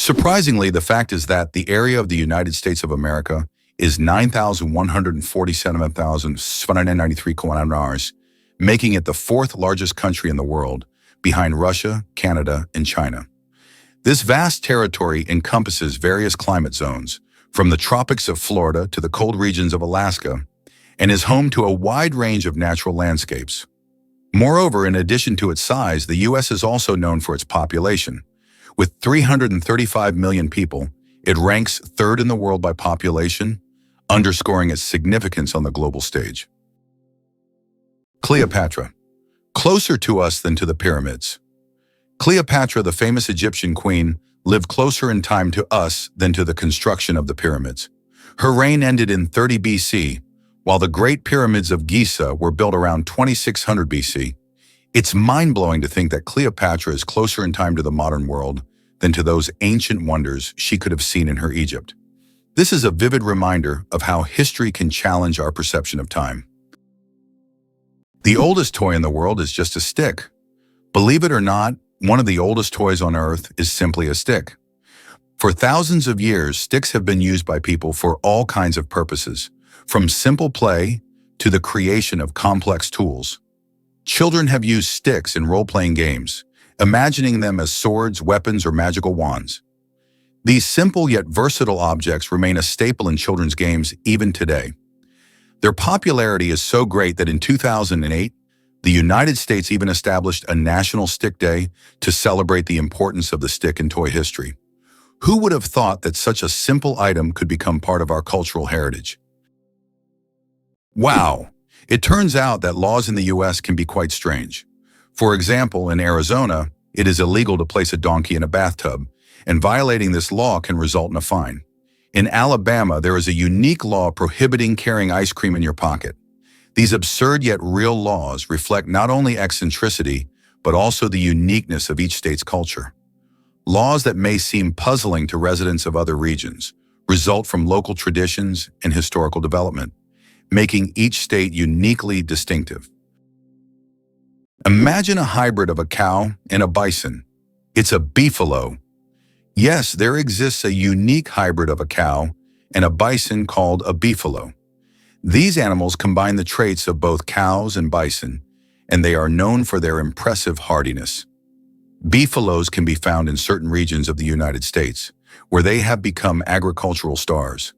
Surprisingly, the fact is that the area of the United States of America is 9,147,793 kilometers, making it the fourth largest country in the world, behind Russia, Canada, and China. This vast territory encompasses various climate zones, from the tropics of Florida to the cold regions of Alaska, and is home to a wide range of natural landscapes. Moreover, in addition to its size, the U.S. is also known for its population. With 335 million people, it ranks third in the world by population, underscoring its significance on the global stage. Cleopatra. Closer to us than to the pyramids. Cleopatra, the famous Egyptian queen, lived closer in time to us than to the construction of the pyramids. Her reign ended in 30 BC, while the Great Pyramids of Giza were built around 2600 BC. It's mind-blowing to think that Cleopatra is closer in time to the modern world than to those ancient wonders she could have seen in her Egypt. This is a vivid reminder of how history can challenge our perception of time. The oldest toy in the world is just a stick. Believe it or not, one of the oldest toys on Earth is simply a stick. For thousands of years, sticks have been used by people for all kinds of purposes, from simple play to the creation of complex tools. Children have used sticks in role-playing games, imagining them as swords, weapons, or magical wands. These simple yet versatile objects remain a staple in children's games even today. Their popularity is so great that in 2008, the United States even established a National Stick Day to celebrate the importance of the stick in toy history. Who would have thought that such a simple item could become part of our cultural heritage? Wow! It turns out that laws in the U.S. can be quite strange. For example, in Arizona, it is illegal to place a donkey in a bathtub, and violating this law can result in a fine. In Alabama, there is a unique law prohibiting carrying ice cream in your pocket. These absurd yet real laws reflect not only eccentricity, but also the uniqueness of each state's culture. Laws that may seem puzzling to residents of other regions result from local traditions and historical development, making each state uniquely distinctive. Imagine a hybrid of a cow and a bison. It's a beefalo. Yes, there exists a unique hybrid of a cow and a bison called a beefalo. These animals combine the traits of both cows and bison, and they are known for their impressive hardiness. Beefalos can be found in certain regions of the United States, where they have become agricultural stars.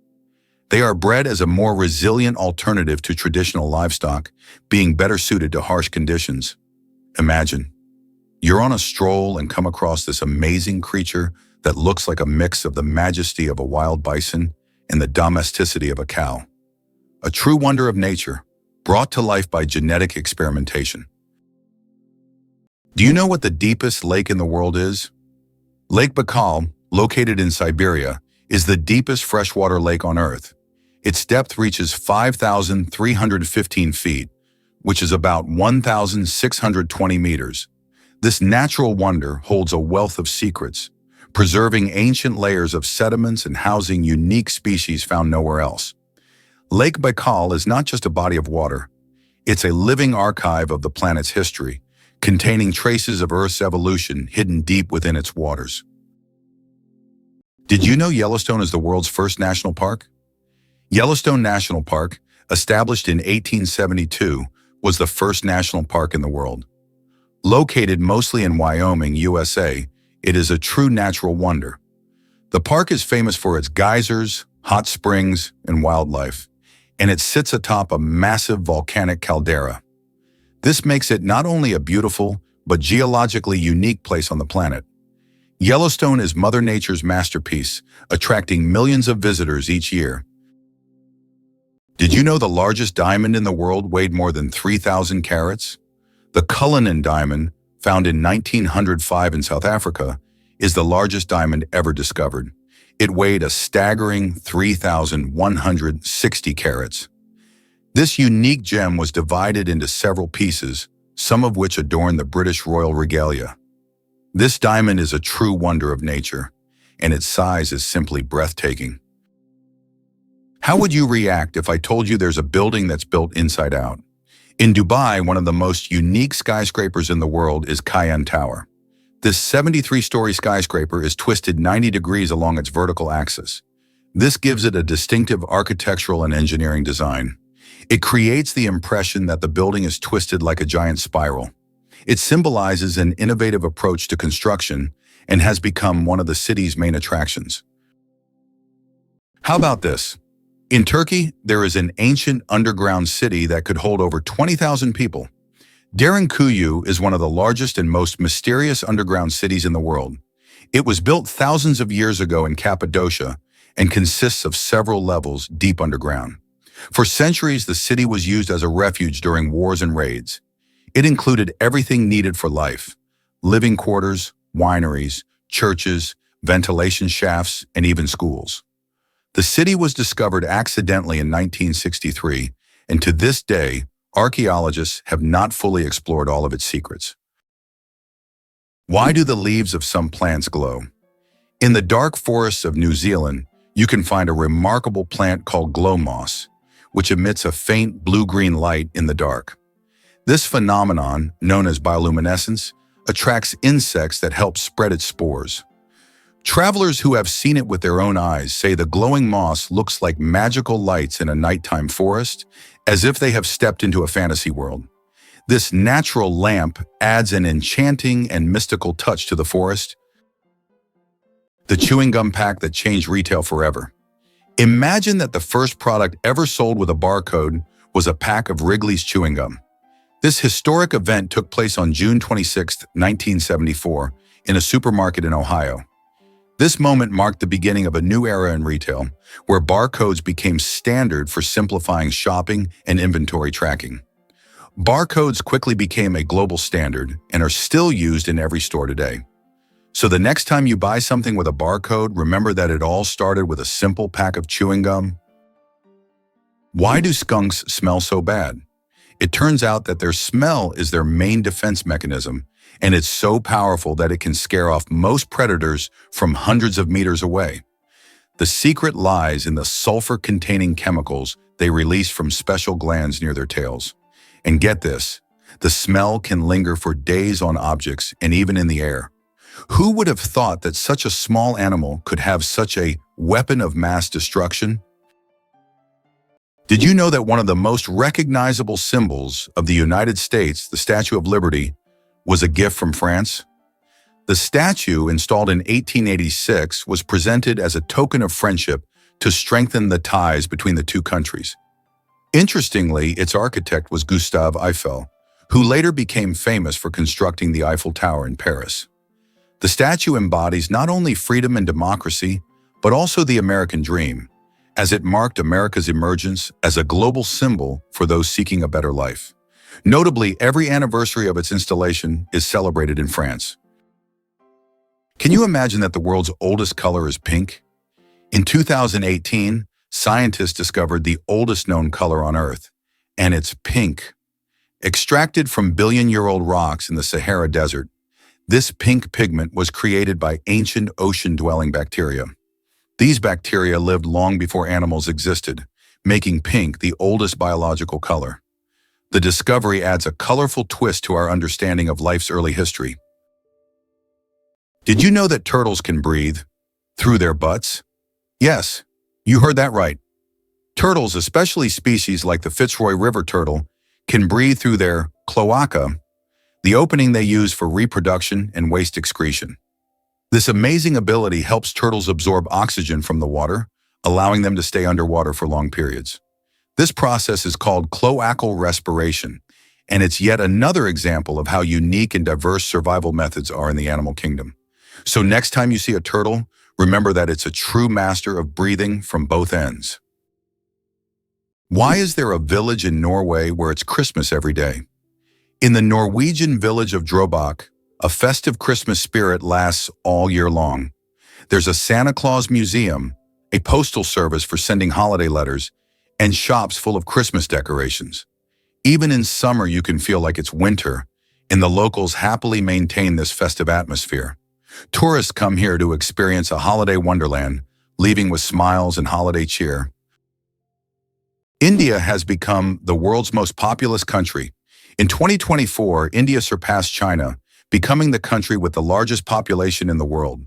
They are bred as a more resilient alternative to traditional livestock, being better suited to harsh conditions. Imagine, you're on a stroll and come across this amazing creature that looks like a mix of the majesty of a wild bison and the domesticity of a cow. A true wonder of nature, brought to life by genetic experimentation. Do you know what the deepest lake in the world is? Lake Baikal, located in Siberia, is the deepest freshwater lake on Earth. Its depth reaches 5,315 feet, which is about 1,620 meters. This natural wonder holds a wealth of secrets, preserving ancient layers of sediments and housing unique species found nowhere else. Lake Baikal is not just a body of water. It's a living archive of the planet's history, containing traces of Earth's evolution hidden deep within its waters. Did you know Yellowstone is the world's first national park? Yellowstone National Park, established in 1872, was the first national park in the world. Located mostly in Wyoming, USA, it is a true natural wonder. The park is famous for its geysers, hot springs, and wildlife, and it sits atop a massive volcanic caldera. This makes it not only a beautiful, but geologically unique place on the planet. Yellowstone is Mother Nature's masterpiece, attracting millions of visitors each year. Did you know the largest diamond in the world weighed more than 3,000 carats? The Cullinan diamond, found in 1905 in South Africa, is the largest diamond ever discovered. It weighed a staggering 3,160 carats. This unique gem was divided into several pieces, some of which adorn the British royal regalia. This diamond is a true wonder of nature, and its size is simply breathtaking. How would you react if I told you there's a building that's built inside out? In Dubai, one of the most unique skyscrapers in the world is Cayenne Tower. This 73-story skyscraper is twisted 90 degrees along its vertical axis. This gives it a distinctive architectural and engineering design. It creates the impression that the building is twisted like a giant spiral. It symbolizes an innovative approach to construction and has become one of the city's main attractions. How about this? In Turkey, there is an ancient underground city that could hold over 20,000 people. Derinkuyu is one of the largest and most mysterious underground cities in the world. It was built thousands of years ago in Cappadocia and consists of several levels deep underground. For centuries, the city was used as a refuge during wars and raids. It included everything needed for life: living quarters, wineries, churches, ventilation shafts, and even schools. The city was discovered accidentally in 1963, and to this day, archaeologists have not fully explored all of its secrets. Why do the leaves of some plants glow? In the dark forests of New Zealand, you can find a remarkable plant called glow moss, which emits a faint blue-green light in the dark. This phenomenon, known as bioluminescence, attracts insects that help spread its spores. Travelers who have seen it with their own eyes say the glowing moss looks like magical lights in a nighttime forest, as if they have stepped into a fantasy world. This natural lamp adds an enchanting and mystical touch to the forest. The chewing gum pack that changed retail forever. Imagine that the first product ever sold with a barcode was a pack of Wrigley's chewing gum. This historic event took place on June 26, 1974, in a supermarket in Ohio. This moment marked the beginning of a new era in retail, where barcodes became standard for simplifying shopping and inventory tracking. Barcodes quickly became a global standard and are still used in every store today. So the next time you buy something with a barcode, remember that it all started with a simple pack of chewing gum. Why do skunks smell so bad? It turns out that their smell is their main defense mechanism, and it's so powerful that it can scare off most predators from hundreds of meters away. The secret lies in the sulfur-containing chemicals they release from special glands near their tails. And get this, the smell can linger for days on objects and even in the air. Who would have thought that such a small animal could have such a weapon of mass destruction? Did you know that one of the most recognizable symbols of the United States, the Statue of Liberty, was a gift from France? The statue, installed in 1886, was presented as a token of friendship to strengthen the ties between the two countries. Interestingly, its architect was Gustave Eiffel, who later became famous for constructing the Eiffel Tower in Paris. The statue embodies not only freedom and democracy, but also the American dream, as it marked America's emergence as a global symbol for those seeking a better life. Notably, every anniversary of its installation is celebrated in France. Can you imagine that the world's oldest color is pink? In 2018, scientists discovered the oldest known color on Earth, and it's pink. Extracted from billion-year-old rocks in the Sahara Desert, this pink pigment was created by ancient ocean-dwelling bacteria. These bacteria lived long before animals existed, making pink the oldest biological color. The discovery adds a colorful twist to our understanding of life's early history. Did you know that turtles can breathe through their butts? Yes, you heard that right. Turtles, especially species like the Fitzroy River turtle, can breathe through their cloaca, the opening they use for reproduction and waste excretion. This amazing ability helps turtles absorb oxygen from the water, allowing them to stay underwater for long periods. This process is called cloacal respiration, and it's yet another example of how unique and diverse survival methods are in the animal kingdom. So next time you see a turtle, remember that it's a true master of breathing from both ends. Why is there a village in Norway where it's Christmas every day? In the Norwegian village of Drøbak, a festive Christmas spirit lasts all year long. There's a Santa Claus museum, a postal service for sending holiday letters, and shops full of Christmas decorations. Even in summer, you can feel like it's winter, and the locals happily maintain this festive atmosphere. Tourists come here to experience a holiday wonderland, leaving with smiles and holiday cheer. India has become the world's most populous country. In 2024, India surpassed China, becoming the country with the largest population in the world.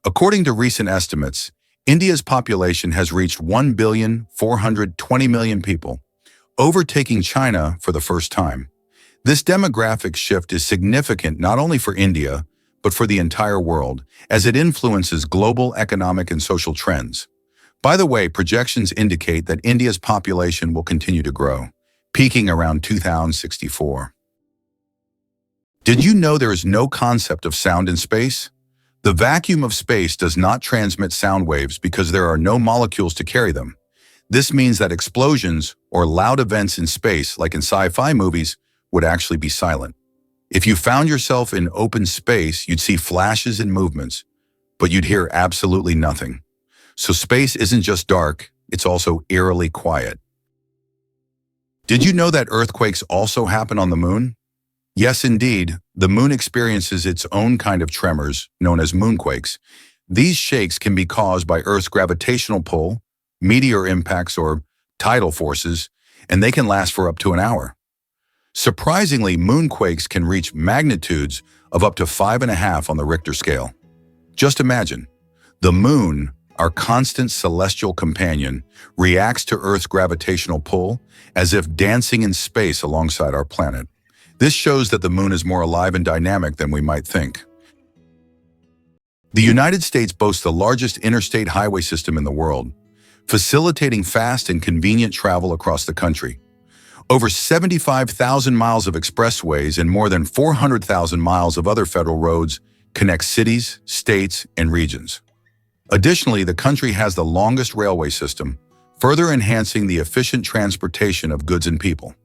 According to recent estimates, India's population has reached 1,420,000,000 people, overtaking China for the first time. This demographic shift is significant not only for India, but for the entire world, as it influences global economic and social trends. By the way, projections indicate that India's population will continue to grow, peaking around 2064. Did you know there is no concept of sound in space? The vacuum of space does not transmit sound waves because there are no molecules to carry them. This means that explosions or loud events in space, like in sci-fi movies, would actually be silent. If you found yourself in open space, you'd see flashes and movements, but you'd hear absolutely nothing. So space isn't just dark, it's also eerily quiet. Did you know that earthquakes also happen on the moon? Yes, indeed. The moon experiences its own kind of tremors, known as moonquakes. These shakes can be caused by Earth's gravitational pull, meteor impacts, or tidal forces, and they can last for up to an hour. Surprisingly, moonquakes can reach magnitudes of up to 5.5 on the Richter scale. Just imagine, the moon, our constant celestial companion, reacts to Earth's gravitational pull as if dancing in space alongside our planet. This shows that the moon is more alive and dynamic than we might think. The United States boasts the largest interstate highway system in the world, facilitating fast and convenient travel across the country. Over 75,000 miles of expressways and more than 400,000 miles of other federal roads connect cities, states, and regions. Additionally, the country has the longest railway system, further enhancing the efficient transportation of goods and people.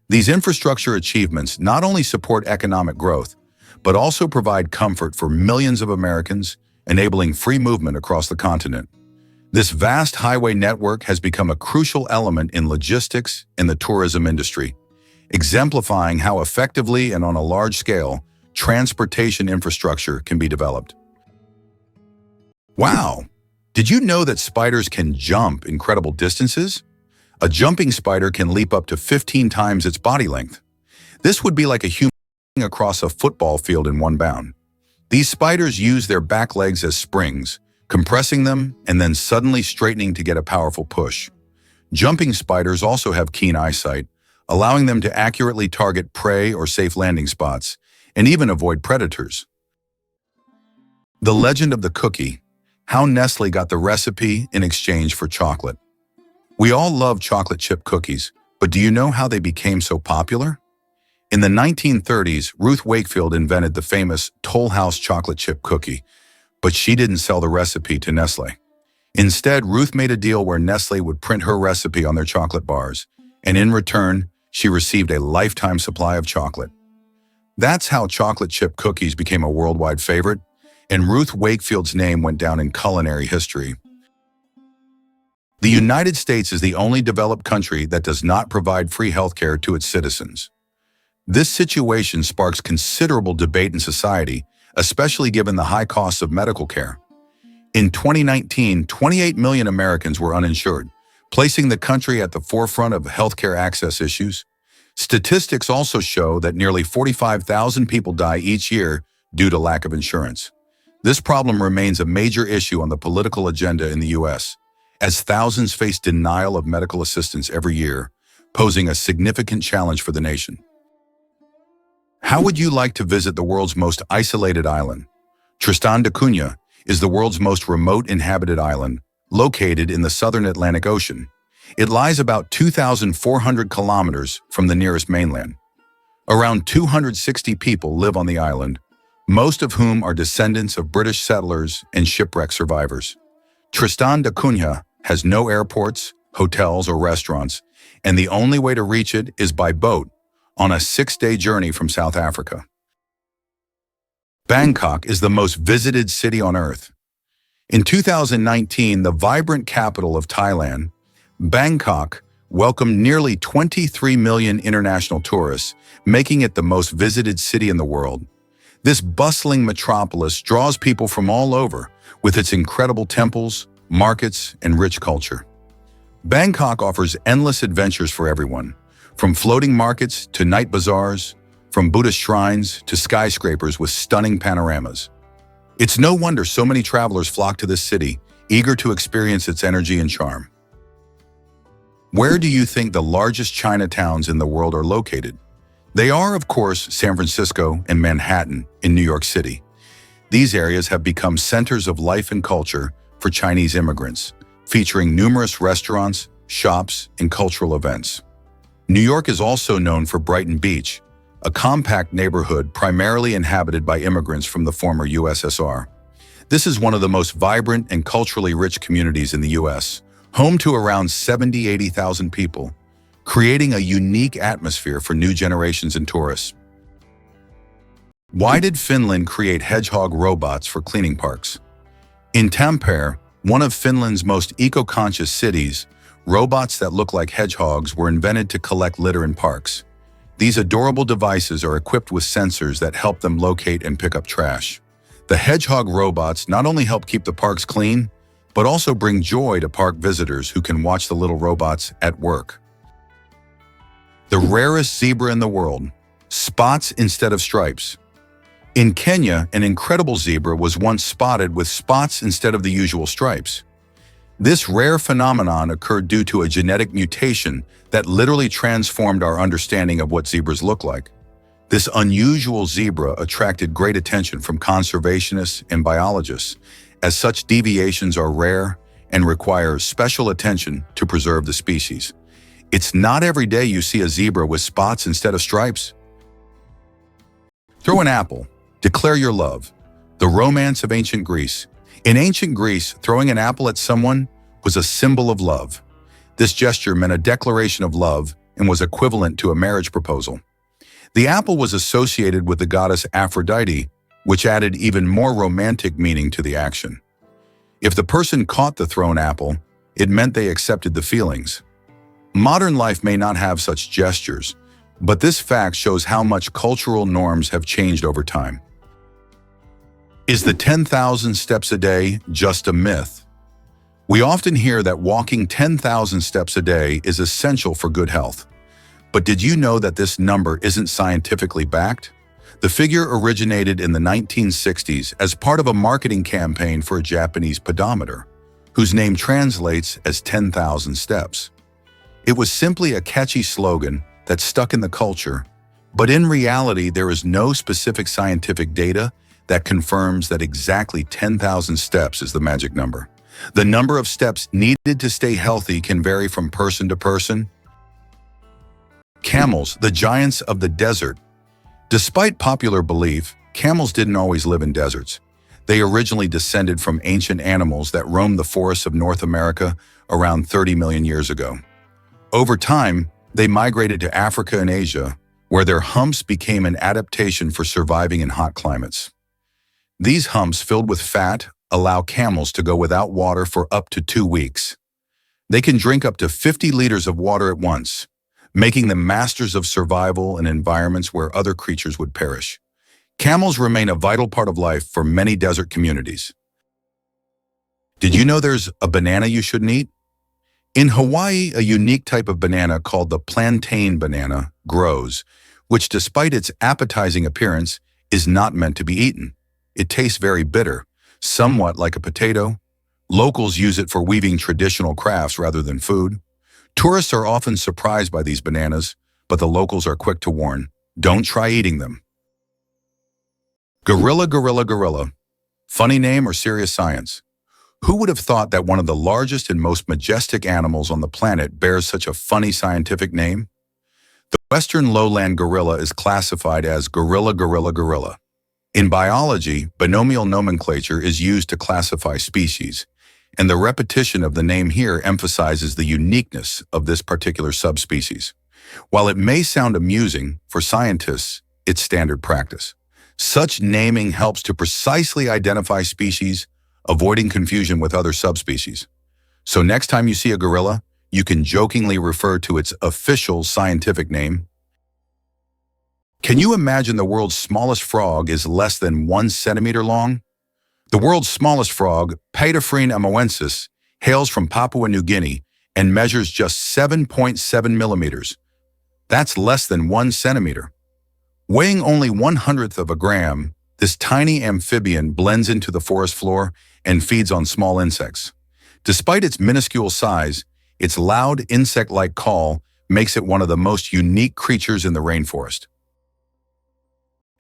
These infrastructure achievements not only support economic growth, but also provide comfort for millions of Americans, enabling free movement across the continent. This vast highway network has become a crucial element in logistics and the tourism industry, exemplifying how effectively and on a large scale transportation infrastructure can be developed. Wow! Did you know that spiders can jump incredible distances? A jumping spider can leap up to 15 times its body length. This would be like a human across a football field in one bound. These spiders use their back legs as springs, compressing them and then suddenly straightening to get a powerful push. Jumping spiders also have keen eyesight, allowing them to accurately target prey or safe landing spots, and even avoid predators. The legend of the cookie, how Nestle got the recipe in exchange for chocolate. We all love chocolate chip cookies, but do you know how they became so popular? In the 1930s, Ruth Wakefield invented the famous Toll House chocolate chip cookie, but she didn't sell the recipe to Nestle. Instead, Ruth made a deal where Nestle would print her recipe on their chocolate bars, and in return, she received a lifetime supply of chocolate. That's how chocolate chip cookies became a worldwide favorite, and Ruth Wakefield's name went down in culinary history. The United States is the only developed country that does not provide free healthcare to its citizens. This situation sparks considerable debate in society, especially given the high costs of medical care. In 2019, 28 million Americans were uninsured, placing the country at the forefront of healthcare access issues. Statistics also show that nearly 45,000 people die each year due to lack of insurance. This problem remains a major issue on the political agenda in the U.S., as thousands face denial of medical assistance every year, posing a significant challenge for the nation. How would you like to visit the world's most isolated island? Tristan da Cunha is the world's most remote inhabited island, located in the southern Atlantic Ocean. It lies about 2,400 kilometers from the nearest mainland. Around 260 people live on the island, most of whom are descendants of British settlers and shipwreck survivors. Tristan da Cunha has no airports, hotels, or restaurants, and the only way to reach it is by boat on a 6-day journey from South Africa. Bangkok is the most visited city on Earth. In 2019, the vibrant capital of Thailand, Bangkok welcomed nearly 23 million international tourists, making it the most visited city in the world. This bustling metropolis draws people from all over with its incredible temples, markets, and rich culture. Bangkok offers endless adventures for everyone, from floating markets to night bazaars, from Buddhist shrines to skyscrapers with stunning panoramas. It's no wonder so many travelers flock to this city, eager to experience its energy and charm. Where do you think the largest Chinatowns in the world are located? They are, of course, San Francisco and Manhattan in New York City. These areas have become centers of life and culture for Chinese immigrants, featuring numerous restaurants, shops, and cultural events. New York is also known for Brighton Beach, a compact neighborhood primarily inhabited by immigrants from the former USSR. This is one of the most vibrant and culturally rich communities in the US, home to around 80,000 people, creating a unique atmosphere for new generations and tourists. Why did Finland create hedgehog robots for cleaning parks? In Tampere, one of Finland's most eco-conscious cities, robots that look like hedgehogs were invented to collect litter in parks. These adorable devices are equipped with sensors that help them locate and pick up trash. The hedgehog robots not only help keep the parks clean, but also bring joy to park visitors who can watch the little robots at work. The rarest zebra in the world, spots instead of stripes. In Kenya, an incredible zebra was once spotted with spots instead of the usual stripes. This rare phenomenon occurred due to a genetic mutation that literally transformed our understanding of what zebras look like. This unusual zebra attracted great attention from conservationists and biologists, as such deviations are rare and require special attention to preserve the species. It's not every day you see a zebra with spots instead of stripes. Throw an apple. Declare your love. The romance of ancient Greece. In ancient Greece, throwing an apple at someone was a symbol of love. This gesture meant a declaration of love and was equivalent to a marriage proposal. The apple was associated with the goddess Aphrodite, which added even more romantic meaning to the action. If the person caught the thrown apple, it meant they accepted the feelings. Modern life may not have such gestures, but this fact shows how much cultural norms have changed over time. Is the 10,000 steps a day just a myth? We often hear that walking 10,000 steps a day is essential for good health. But did you know that this number isn't scientifically backed? The figure originated in the 1960s as part of a marketing campaign for a Japanese pedometer, whose name translates as 10,000 steps. It was simply a catchy slogan that stuck in the culture, but in reality there is no specific scientific data that confirms that exactly 10,000 steps is the magic number. The number of steps needed to stay healthy can vary from person to person. Camels, the giants of the desert. Despite popular belief, camels didn't always live in deserts. They originally descended from ancient animals that roamed the forests of North America around 30 million years ago. Over time, they migrated to Africa and Asia, where their humps became an adaptation for surviving in hot climates. These humps, filled with fat, allow camels to go without water for up to 2 weeks. They can drink up to 50 liters of water at once, making them masters of survival in environments where other creatures would perish. Camels remain a vital part of life for many desert communities. Did you know there's a banana you shouldn't eat? In Hawaii, a unique type of banana called the plantain banana grows, which despite its appetizing appearance, is not meant to be eaten. It tastes very bitter, somewhat like a potato. Locals use it for weaving traditional crafts rather than food. Tourists are often surprised by these bananas, but the locals are quick to warn, don't try eating them. Gorilla, gorilla, gorilla. Funny name or serious science? Who would have thought that one of the largest and most majestic animals on the planet bears such a funny scientific name? The western lowland gorilla is classified as gorilla, gorilla, gorilla. In biology, binomial nomenclature is used to classify species, and the repetition of the name here emphasizes the uniqueness of this particular subspecies. While it may sound amusing, for scientists, it's standard practice. Such naming helps to precisely identify species, avoiding confusion with other subspecies. So next time you see a gorilla, you can jokingly refer to its official scientific name. Can you imagine the world's smallest frog is less than 1 centimeter long? The world's smallest frog, Paedophrene amoensis, hails from Papua New Guinea and measures just 7.7 millimeters. That's less than 1 centimeter. Weighing only 1/100th of a gram, this tiny amphibian blends into the forest floor and feeds on small insects. Despite its minuscule size, its loud insect-like call makes it one of the most unique creatures in the rainforest.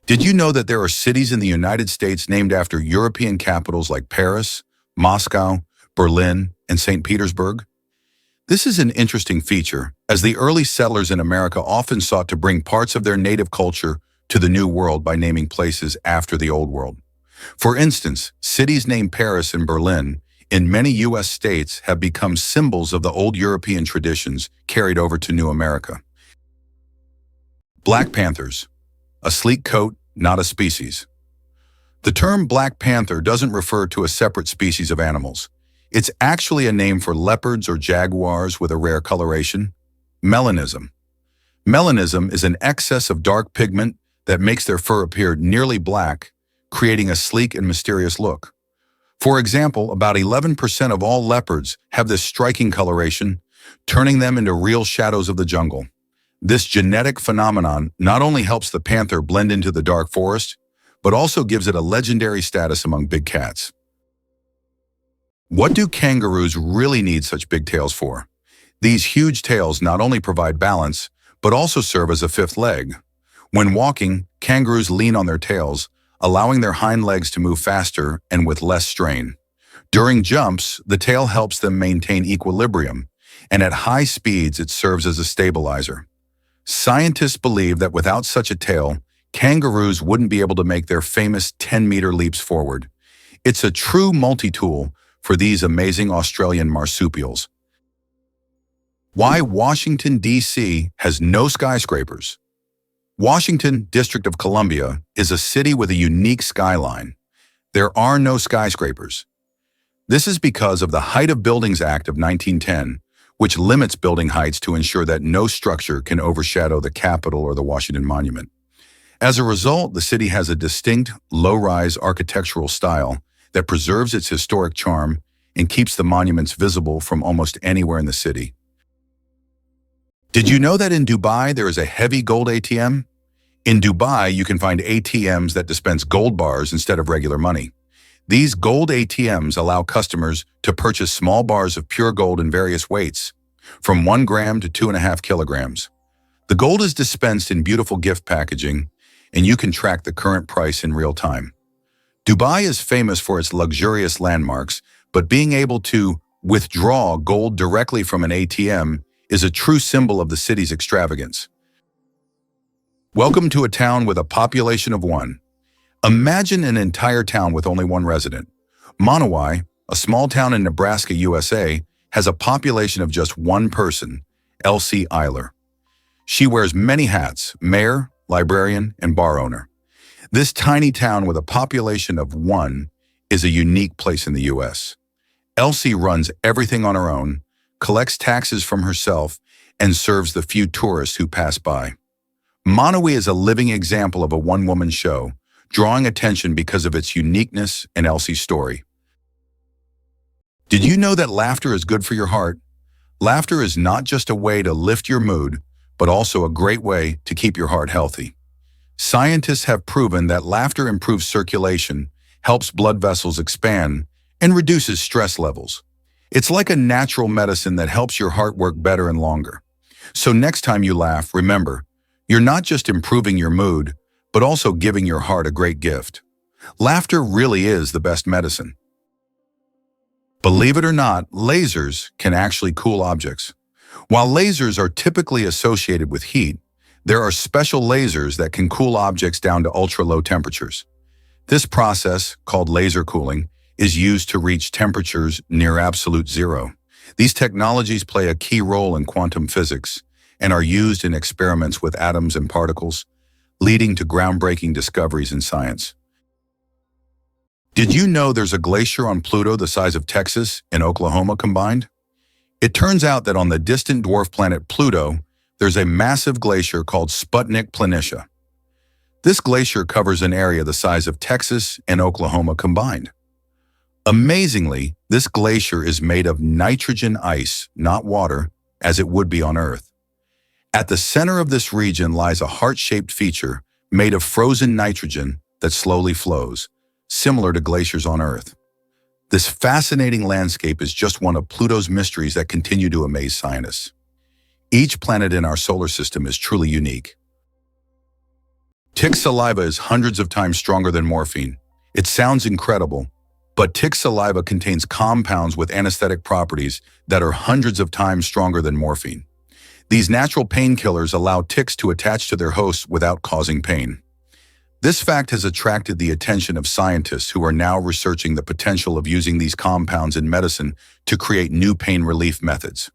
Did you know that there are cities in the United States named after European capitals like Paris, Moscow, Berlin, and St. Petersburg? This is an interesting feature, as the early settlers in America often sought to bring parts of their native culture to the New World by naming places after the Old World. For instance, cities named Paris and Berlin in many U.S. states have become symbols of the old European traditions carried over to New America. Black panthers. A sleek coat, not a species. The term Black Panther doesn't refer to a separate species of animals. It's actually a name for leopards or jaguars with a rare coloration. Melanism. Melanism is an excess of dark pigment that makes their fur appear nearly black, creating a sleek and mysterious look. For example, about 11% of all leopards have this striking coloration, turning them into real shadows of the jungle. This genetic phenomenon not only helps the panther blend into the dark forest, but also gives it a legendary status among big cats. What do kangaroos really need such big tails for? These huge tails not only provide balance, but also serve as a fifth leg. When walking, kangaroos lean on their tails, allowing their hind legs to move faster and with less strain. During jumps, the tail helps them maintain equilibrium, and at high speeds it serves as a stabilizer. Scientists believe that without such a tail, kangaroos wouldn't be able to make their famous 10-meter leaps forward. It's a true multi-tool for these amazing Australian marsupials. Why Washington, D.C. has no skyscrapers. Washington, District of Columbia, is a city with a unique skyline. There are no skyscrapers. This is because of the Height of Buildings Act of 1910, which limits building heights to ensure that no structure can overshadow the Capitol or the Washington Monument. As a result, the city has a distinct, low-rise architectural style that preserves its historic charm and keeps the monuments visible from almost anywhere in the city. Did you know that in Dubai there is a heavy gold ATM? In Dubai, you can find ATMs that dispense gold bars instead of regular money. These gold ATMs allow customers to purchase small bars of pure gold in various weights, from 1 gram to 2.5 kilograms. The gold is dispensed in beautiful gift packaging, and you can track the current price in real time. Dubai is famous for its luxurious landmarks, but being able to withdraw gold directly from an ATM is a true symbol of the city's extravagance. Welcome to a town with a population of 1. Imagine an entire town with only 1 resident. Monowai, a small town in Nebraska, USA, has a population of just 1 person, Elsie Eiler. She wears many hats: mayor, librarian, and bar owner. This tiny town with a population of 1 is a unique place in the U.S. Elsie runs everything on her own, collects taxes from herself, and serves the few tourists who pass by. Monowai is a living example of a one-woman show, drawing attention because of its uniqueness and Elsie's story. Did you know that laughter is good for your heart? Laughter is not just a way to lift your mood, but also a great way to keep your heart healthy. Scientists have proven that laughter improves circulation, helps blood vessels expand, and reduces stress levels. It's like a natural medicine that helps your heart work better and longer. So next time you laugh, remember, you're not just improving your mood, but also giving your heart a great gift. Laughter really is the best medicine. Believe it or not, lasers can actually cool objects. While lasers are typically associated with heat, there are special lasers that can cool objects down to ultra-low temperatures. This process, called laser cooling, is used to reach temperatures near absolute zero. These technologies play a key role in quantum physics and are used in experiments with atoms and particles, leading to groundbreaking discoveries in science. Did you know there's a glacier on Pluto the size of Texas and Oklahoma combined? It turns out that on the distant dwarf planet Pluto, there's a massive glacier called Sputnik Planitia. This glacier covers an area the size of Texas and Oklahoma combined. Amazingly, this glacier is made of nitrogen ice, not water, as it would be on Earth. At the center of this region lies a heart-shaped feature made of frozen nitrogen that slowly flows, similar to glaciers on Earth. This fascinating landscape is just one of Pluto's mysteries that continue to amaze scientists. Each planet in our solar system is truly unique. Tick saliva is hundreds of times stronger than morphine. It sounds incredible, but tick saliva contains compounds with anesthetic properties that are hundreds of times stronger than morphine. These natural painkillers allow ticks to attach to their hosts without causing pain. This fact has attracted the attention of scientists who are now researching the potential of using these compounds in medicine to create new pain relief methods.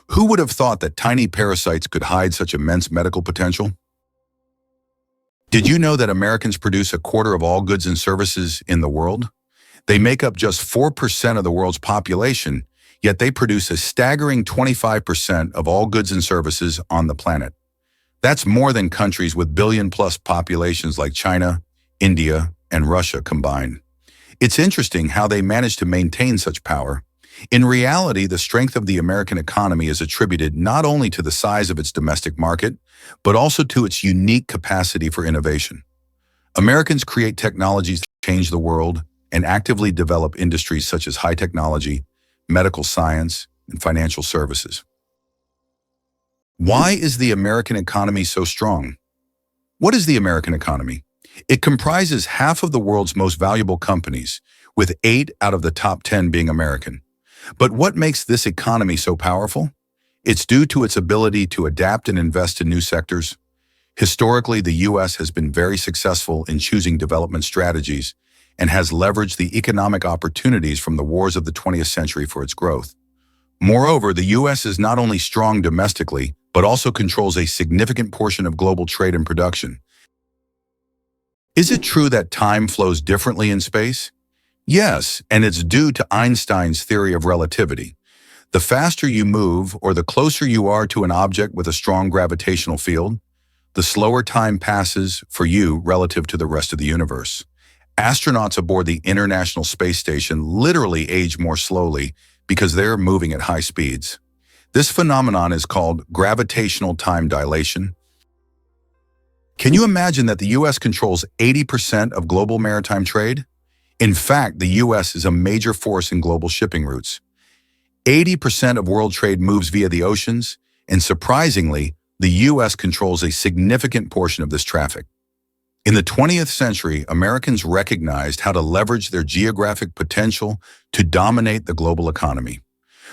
Who would have thought that tiny parasites could hide such immense medical potential? Did you know that Americans produce a quarter of all goods and services in the world? They make up just 4% of the world's population, yet they produce a staggering 25% of all goods and services on the planet. That's more than countries with billion-plus populations like China, India, and Russia combined. It's interesting how they manage to maintain such power. In reality, the strength of the American economy is attributed not only to the size of its domestic market, but also to its unique capacity for innovation. Americans create technologies that change the world and actively develop industries such as high technology, medical science, and financial services. Why is the American economy so strong? What is the American economy? It comprises half of the world's most valuable companies, with 8 out of the top 10 being American. But what makes this economy so powerful? It's due to its ability to adapt and invest in new sectors. Historically, the U.S. has been very successful in choosing development strategies and has leveraged the economic opportunities from the wars of the 20th century for its growth. Moreover, the U.S. is not only strong domestically, but also controls a significant portion of global trade and production. Is it true that time flows differently in space? Yes, and it's due to Einstein's theory of relativity. The faster you move, or the closer you are to an object with a strong gravitational field, the slower time passes for you relative to the rest of the universe. Astronauts aboard the International Space Station literally age more slowly because they're moving at high speeds. This phenomenon is called gravitational time dilation. Can you imagine that the U.S. controls 80% of global maritime trade? In fact, the U.S. is a major force in global shipping routes. 80% of world trade moves via the oceans, and surprisingly, the U.S. controls a significant portion of this traffic. In the 20th century, Americans recognized how to leverage their geographic potential to dominate the global economy.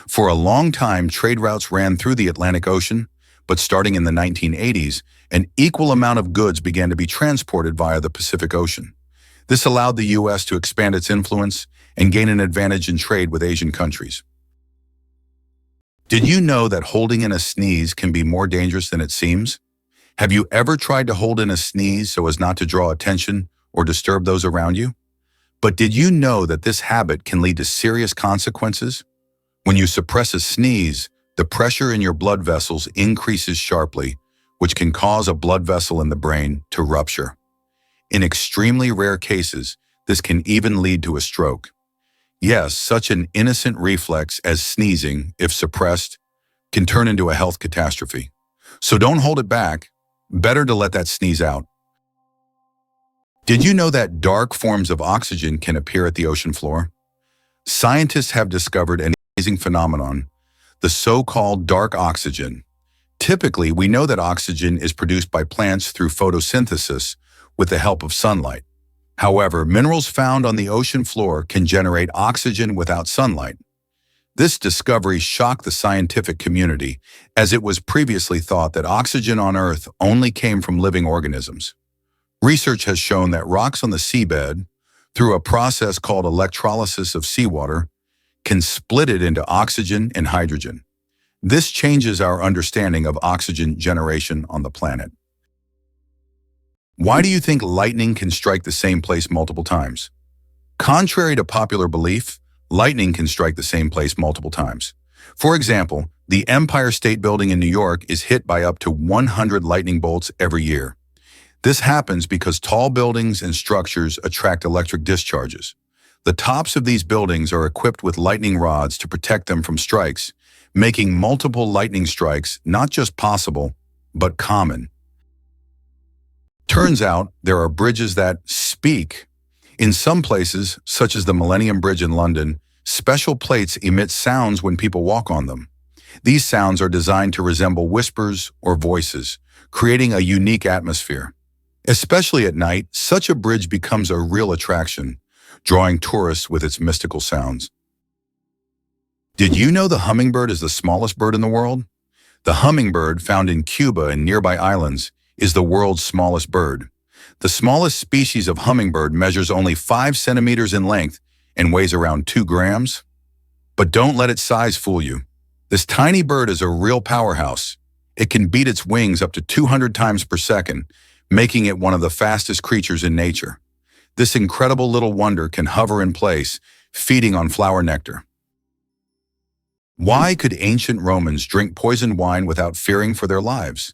For a long time, trade routes ran through the Atlantic Ocean, but starting in the 1980s, an equal amount of goods began to be transported via the Pacific Ocean. This allowed the U.S. to expand its influence and gain an advantage in trade with Asian countries. Did you know that holding in a sneeze can be more dangerous than it seems? Have you ever tried to hold in a sneeze so as not to draw attention or disturb those around you? But did you know that this habit can lead to serious consequences? When you suppress a sneeze, the pressure in your blood vessels increases sharply, which can cause a blood vessel in the brain to rupture. In extremely rare cases, this can even lead to a stroke. Yes, such an innocent reflex as sneezing, if suppressed, can turn into a health catastrophe. So don't hold it back. Better to let that sneeze out. Did you know that dark forms of oxygen can appear at the ocean floor? Scientists have discovered an amazing phenomenon, the so-called dark oxygen. Typically, we know that oxygen is produced by plants through photosynthesis with the help of sunlight. However, minerals found on the ocean floor can generate oxygen without sunlight. This discovery shocked the scientific community, as it was previously thought that oxygen on Earth only came from living organisms. Research has shown that rocks on the seabed, through a process called electrolysis of seawater, can split it into oxygen and hydrogen. This changes our understanding of oxygen generation on the planet. Why do you think lightning can strike the same place multiple times? Contrary to popular belief, lightning can strike the same place multiple times. For example, the Empire State Building in New York is hit by up to 100 lightning bolts every year. This happens because tall buildings and structures attract electric discharges. The tops of these buildings are equipped with lightning rods to protect them from strikes, making multiple lightning strikes not just possible, but common. Turns out there are bridges that speak. In some places, such as the Millennium Bridge in London, special plates emit sounds when people walk on them. These sounds are designed to resemble whispers or voices, creating a unique atmosphere. Especially at night, such a bridge becomes a real attraction, drawing tourists with its mystical sounds. Did you know the hummingbird is the smallest bird in the world? The hummingbird, found in Cuba and nearby islands, is the world's smallest bird. The smallest species of hummingbird measures only 5 centimeters in length and weighs around 2 grams. But don't let its size fool you. This tiny bird is a real powerhouse. It can beat its wings up to 200 times per second, making it one of the fastest creatures in nature. This incredible little wonder can hover in place, feeding on flower nectar. Why could ancient Romans drink poisoned wine without fearing for their lives?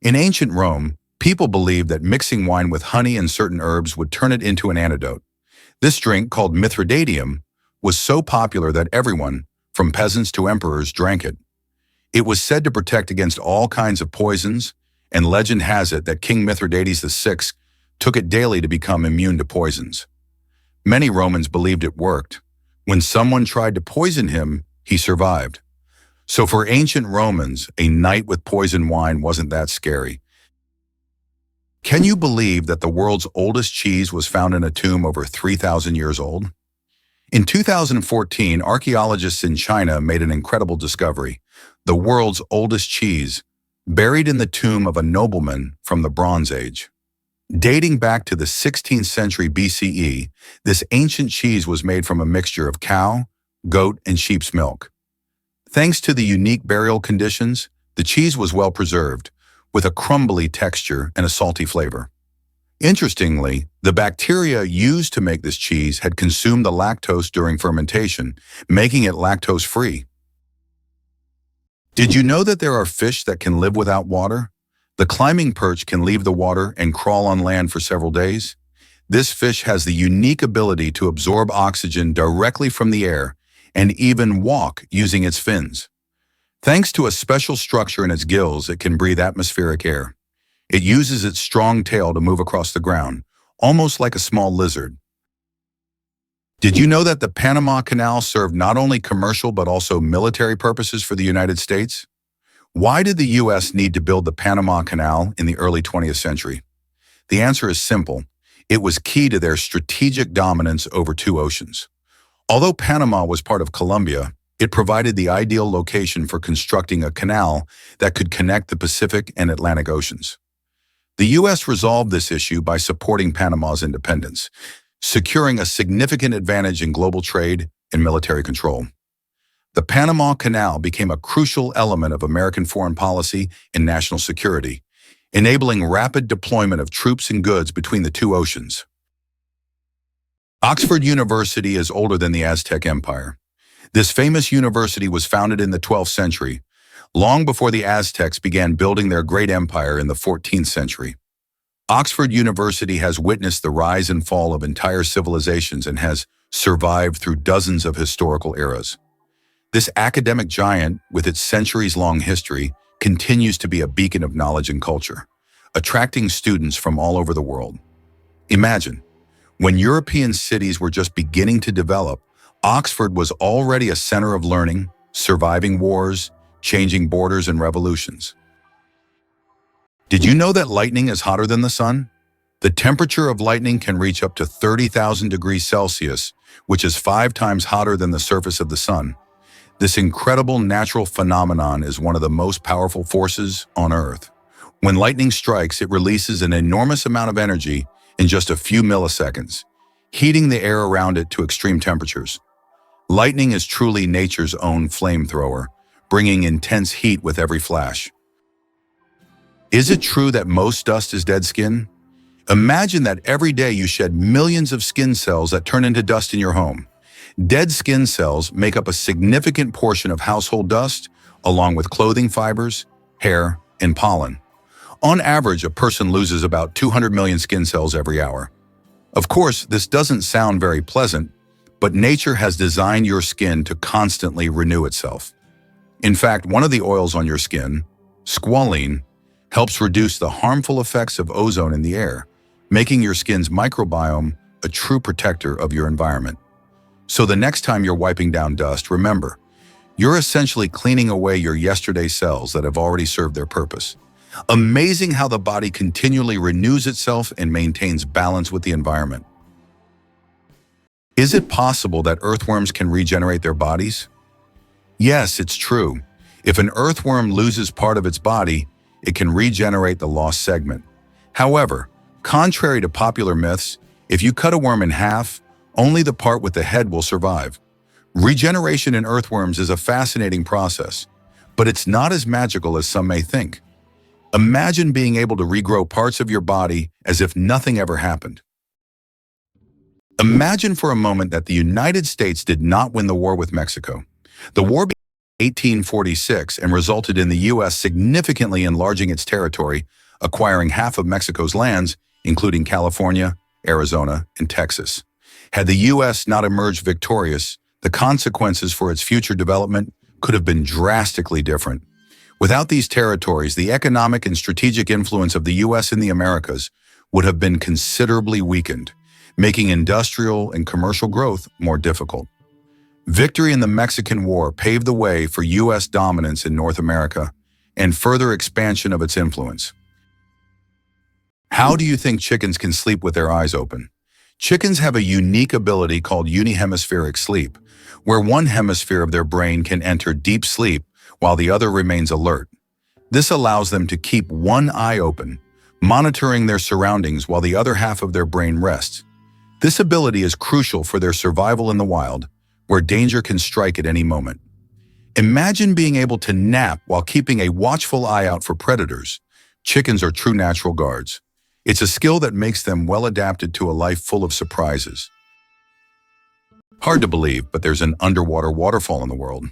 In ancient Rome, people believed that mixing wine with honey and certain herbs would turn it into an antidote. This drink, called Mithridatium, was so popular that everyone, from peasants to emperors, drank it. It was said to protect against all kinds of poisons, and legend has it that King Mithridates VI took it daily to become immune to poisons. Many Romans believed it worked. When someone tried to poison him, he survived. So for ancient Romans, a night with poisoned wine wasn't that scary. Can you believe that the world's oldest cheese was found in a tomb over 3,000 years old? In 2014, archaeologists in China made an incredible discovery: the world's oldest cheese, buried in the tomb of a nobleman from the Bronze Age. Dating back to the 16th century BCE, this ancient cheese was made from a mixture of cow, goat, and sheep's milk. Thanks to the unique burial conditions, the cheese was well preserved, with a crumbly texture and a salty flavor. Interestingly, the bacteria used to make this cheese had consumed the lactose during fermentation, making it lactose-free. Did you know that there are fish that can live without water? The climbing perch can leave the water and crawl on land for several days. This fish has the unique ability to absorb oxygen directly from the air and even walk using its fins. Thanks to a special structure in its gills, it can breathe atmospheric air. It uses its strong tail to move across the ground, almost like a small lizard. Did you know that the Panama Canal served not only commercial but also military purposes for the United States? Why did the U.S. need to build the Panama Canal in the early 20th century? The answer is simple. It was key to their strategic dominance over 2 oceans. Although Panama was part of Colombia, it provided the ideal location for constructing a canal that could connect the Pacific and Atlantic Oceans. The U.S. resolved this issue by supporting Panama's independence, securing a significant advantage in global trade and military control. The Panama Canal became a crucial element of American foreign policy and national security, enabling rapid deployment of troops and goods between the 2 oceans. Oxford University is older than the Aztec Empire. This famous university was founded in the 12th century, long before the Aztecs began building their great empire in the 14th century. Oxford University has witnessed the rise and fall of entire civilizations and has survived through dozens of historical eras. This academic giant, with its centuries-long history, continues to be a beacon of knowledge and culture, attracting students from all over the world. Imagine, when European cities were just beginning to develop, Oxford was already a center of learning, surviving wars, changing borders and revolutions. Did you know that lightning is hotter than the sun? The temperature of lightning can reach up to 30,000 degrees Celsius, which is 5 times hotter than the surface of the sun. This incredible natural phenomenon is one of the most powerful forces on Earth. When lightning strikes, it releases an enormous amount of energy in just a few milliseconds, heating the air around it to extreme temperatures. Lightning is truly nature's own flamethrower, bringing intense heat with every flash. Is it true that most dust is dead skin? Imagine that every day you shed millions of skin cells that turn into dust in your home. Dead skin cells make up a significant portion of household dust, along with clothing fibers, hair, and pollen. On average, a person loses about 200 million skin cells every hour. Of course, this doesn't sound very pleasant, but nature has designed your skin to constantly renew itself. In fact, one of the oils on your skin, squalene, helps reduce the harmful effects of ozone in the air, making your skin's microbiome a true protector of your environment. So the next time you're wiping down dust, remember, you're essentially cleaning away your yesterday cells that have already served their purpose. Amazing how the body continually renews itself and maintains balance with the environment. Is it possible that earthworms can regenerate their bodies? Yes, it's true. If an earthworm loses part of its body, it can regenerate the lost segment. However, contrary to popular myths, if you cut a worm in half, only the part with the head will survive. Regeneration in earthworms is a fascinating process, but it's not as magical as some may think. Imagine being able to regrow parts of your body as if nothing ever happened. Imagine for a moment that the United States did not win the war with Mexico. The war began in 1846 and resulted in the U.S. significantly enlarging its territory, acquiring half of Mexico's lands, including California, Arizona, and Texas. Had the U.S. not emerged victorious, the consequences for its future development could have been drastically different. Without these territories, the economic and strategic influence of the U.S. in the Americas would have been considerably weakened, making industrial and commercial growth more difficult. Victory in the Mexican War paved the way for U.S. dominance in North America and further expansion of its influence. How do you think chickens can sleep with their eyes open? Chickens have a unique ability called unihemispheric sleep, where one hemisphere of their brain can enter deep sleep while the other remains alert. This allows them to keep one eye open, monitoring their surroundings while the other half of their brain rests. This ability is crucial for their survival in the wild, where danger can strike at any moment. Imagine being able to nap while keeping a watchful eye out for predators. Chickens are true natural guards. It's a skill that makes them well adapted to a life full of surprises. Hard to believe, but there's an underwater waterfall in the world.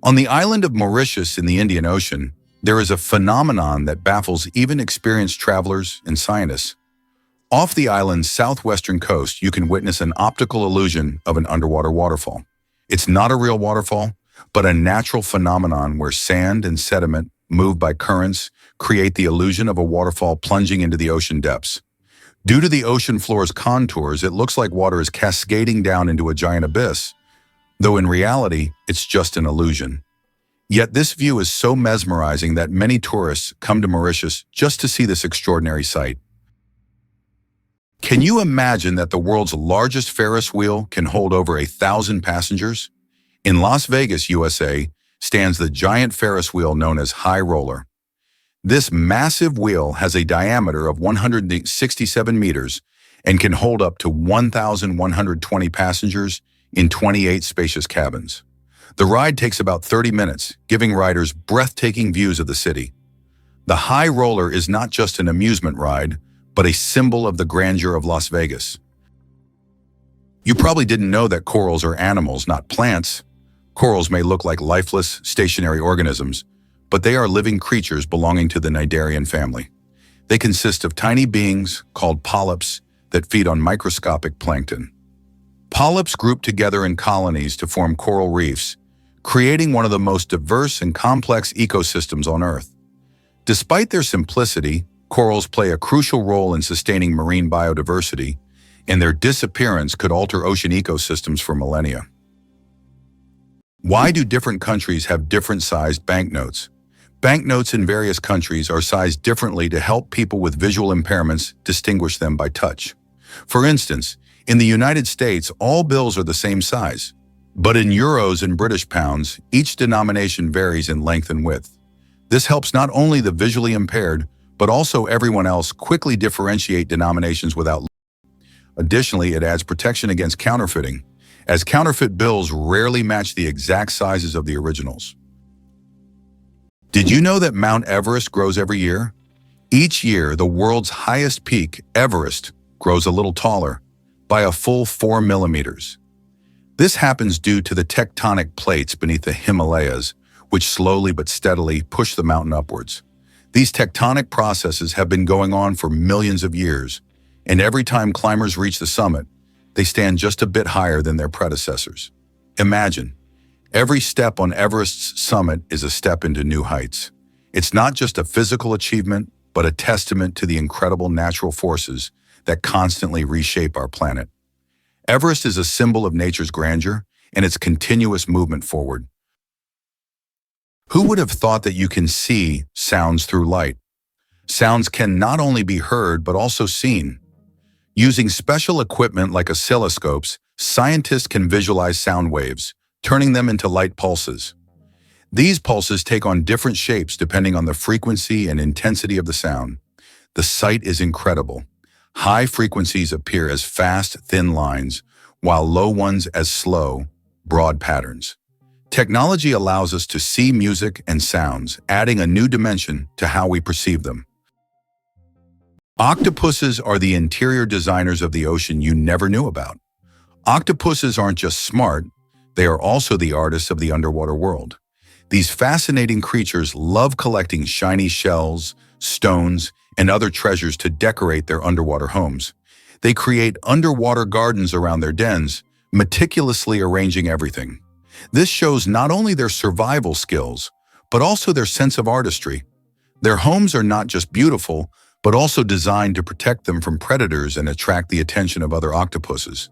On the island of Mauritius in the Indian Ocean, there is a phenomenon that baffles even experienced travelers and scientists. Off the island's southwestern coast, you can witness an optical illusion of an underwater waterfall. It's not a real waterfall, but a natural phenomenon where sand and sediment, moved by currents, create the illusion of a waterfall plunging into the ocean depths. Due to the ocean floor's contours, it looks like water is cascading down into a giant abyss, though in reality, it's just an illusion. Yet this view is so mesmerizing that many tourists come to Mauritius just to see this extraordinary sight. Can you imagine that the world's largest Ferris wheel can hold over 1,000 passengers? In Las Vegas, USA, stands the giant Ferris wheel known as High Roller. This massive wheel has a diameter of 167 meters and can hold up to 1,120 passengers in 28 spacious cabins. The ride takes about 30 minutes, giving riders breathtaking views of the city. The High Roller is not just an amusement ride, but a symbol of the grandeur of Las Vegas. You probably didn't know that corals are animals, not plants. Corals may look like lifeless, stationary organisms, but they are living creatures belonging to the Cnidarian family. They consist of tiny beings called polyps that feed on microscopic plankton. Polyps group together in colonies to form coral reefs, creating one of the most diverse and complex ecosystems on Earth. Despite their simplicity, corals play a crucial role in sustaining marine biodiversity, and their disappearance could alter ocean ecosystems for millennia. Why do different countries have different-sized banknotes? Banknotes in various countries are sized differently to help people with visual impairments distinguish them by touch. For instance, in the United States, all bills are the same size. But in euros and British pounds, each denomination varies in length and width. This helps not only the visually impaired, but also everyone else quickly differentiate denominations without. Additionally, it adds protection against counterfeiting, as counterfeit bills rarely match the exact sizes of the originals. Did you know that Mount Everest grows every year? Each year, the world's highest peak, Everest, grows a little taller, by a full 4 millimeters. This happens due to the tectonic plates beneath the Himalayas, which slowly but steadily push the mountain upwards. These tectonic processes have been going on for millions of years, and every time climbers reach the summit, they stand just a bit higher than their predecessors. Imagine, every step on Everest's summit is a step into new heights. It's not just a physical achievement, but a testament to the incredible natural forces that constantly reshape our planet. Everest is a symbol of nature's grandeur and its continuous movement forward. Who would have thought that you can see sounds through light? Sounds can not only be heard but also seen. Using special equipment like oscilloscopes, scientists can visualize sound waves, turning them into light pulses. These pulses take on different shapes depending on the frequency and intensity of the sound. The sight is incredible. High frequencies appear as fast, thin lines, while low ones as slow, broad patterns. Technology allows us to see music and sounds, adding a new dimension to how we perceive them. Octopuses are the interior designers of the ocean you never knew about. Octopuses aren't just smart, they are also the artists of the underwater world. These fascinating creatures love collecting shiny shells, stones, and other treasures to decorate their underwater homes. They create underwater gardens around their dens, meticulously arranging everything. This shows not only their survival skills, but also their sense of artistry. Their homes are not just beautiful, but also designed to protect them from predators and attract the attention of other octopuses.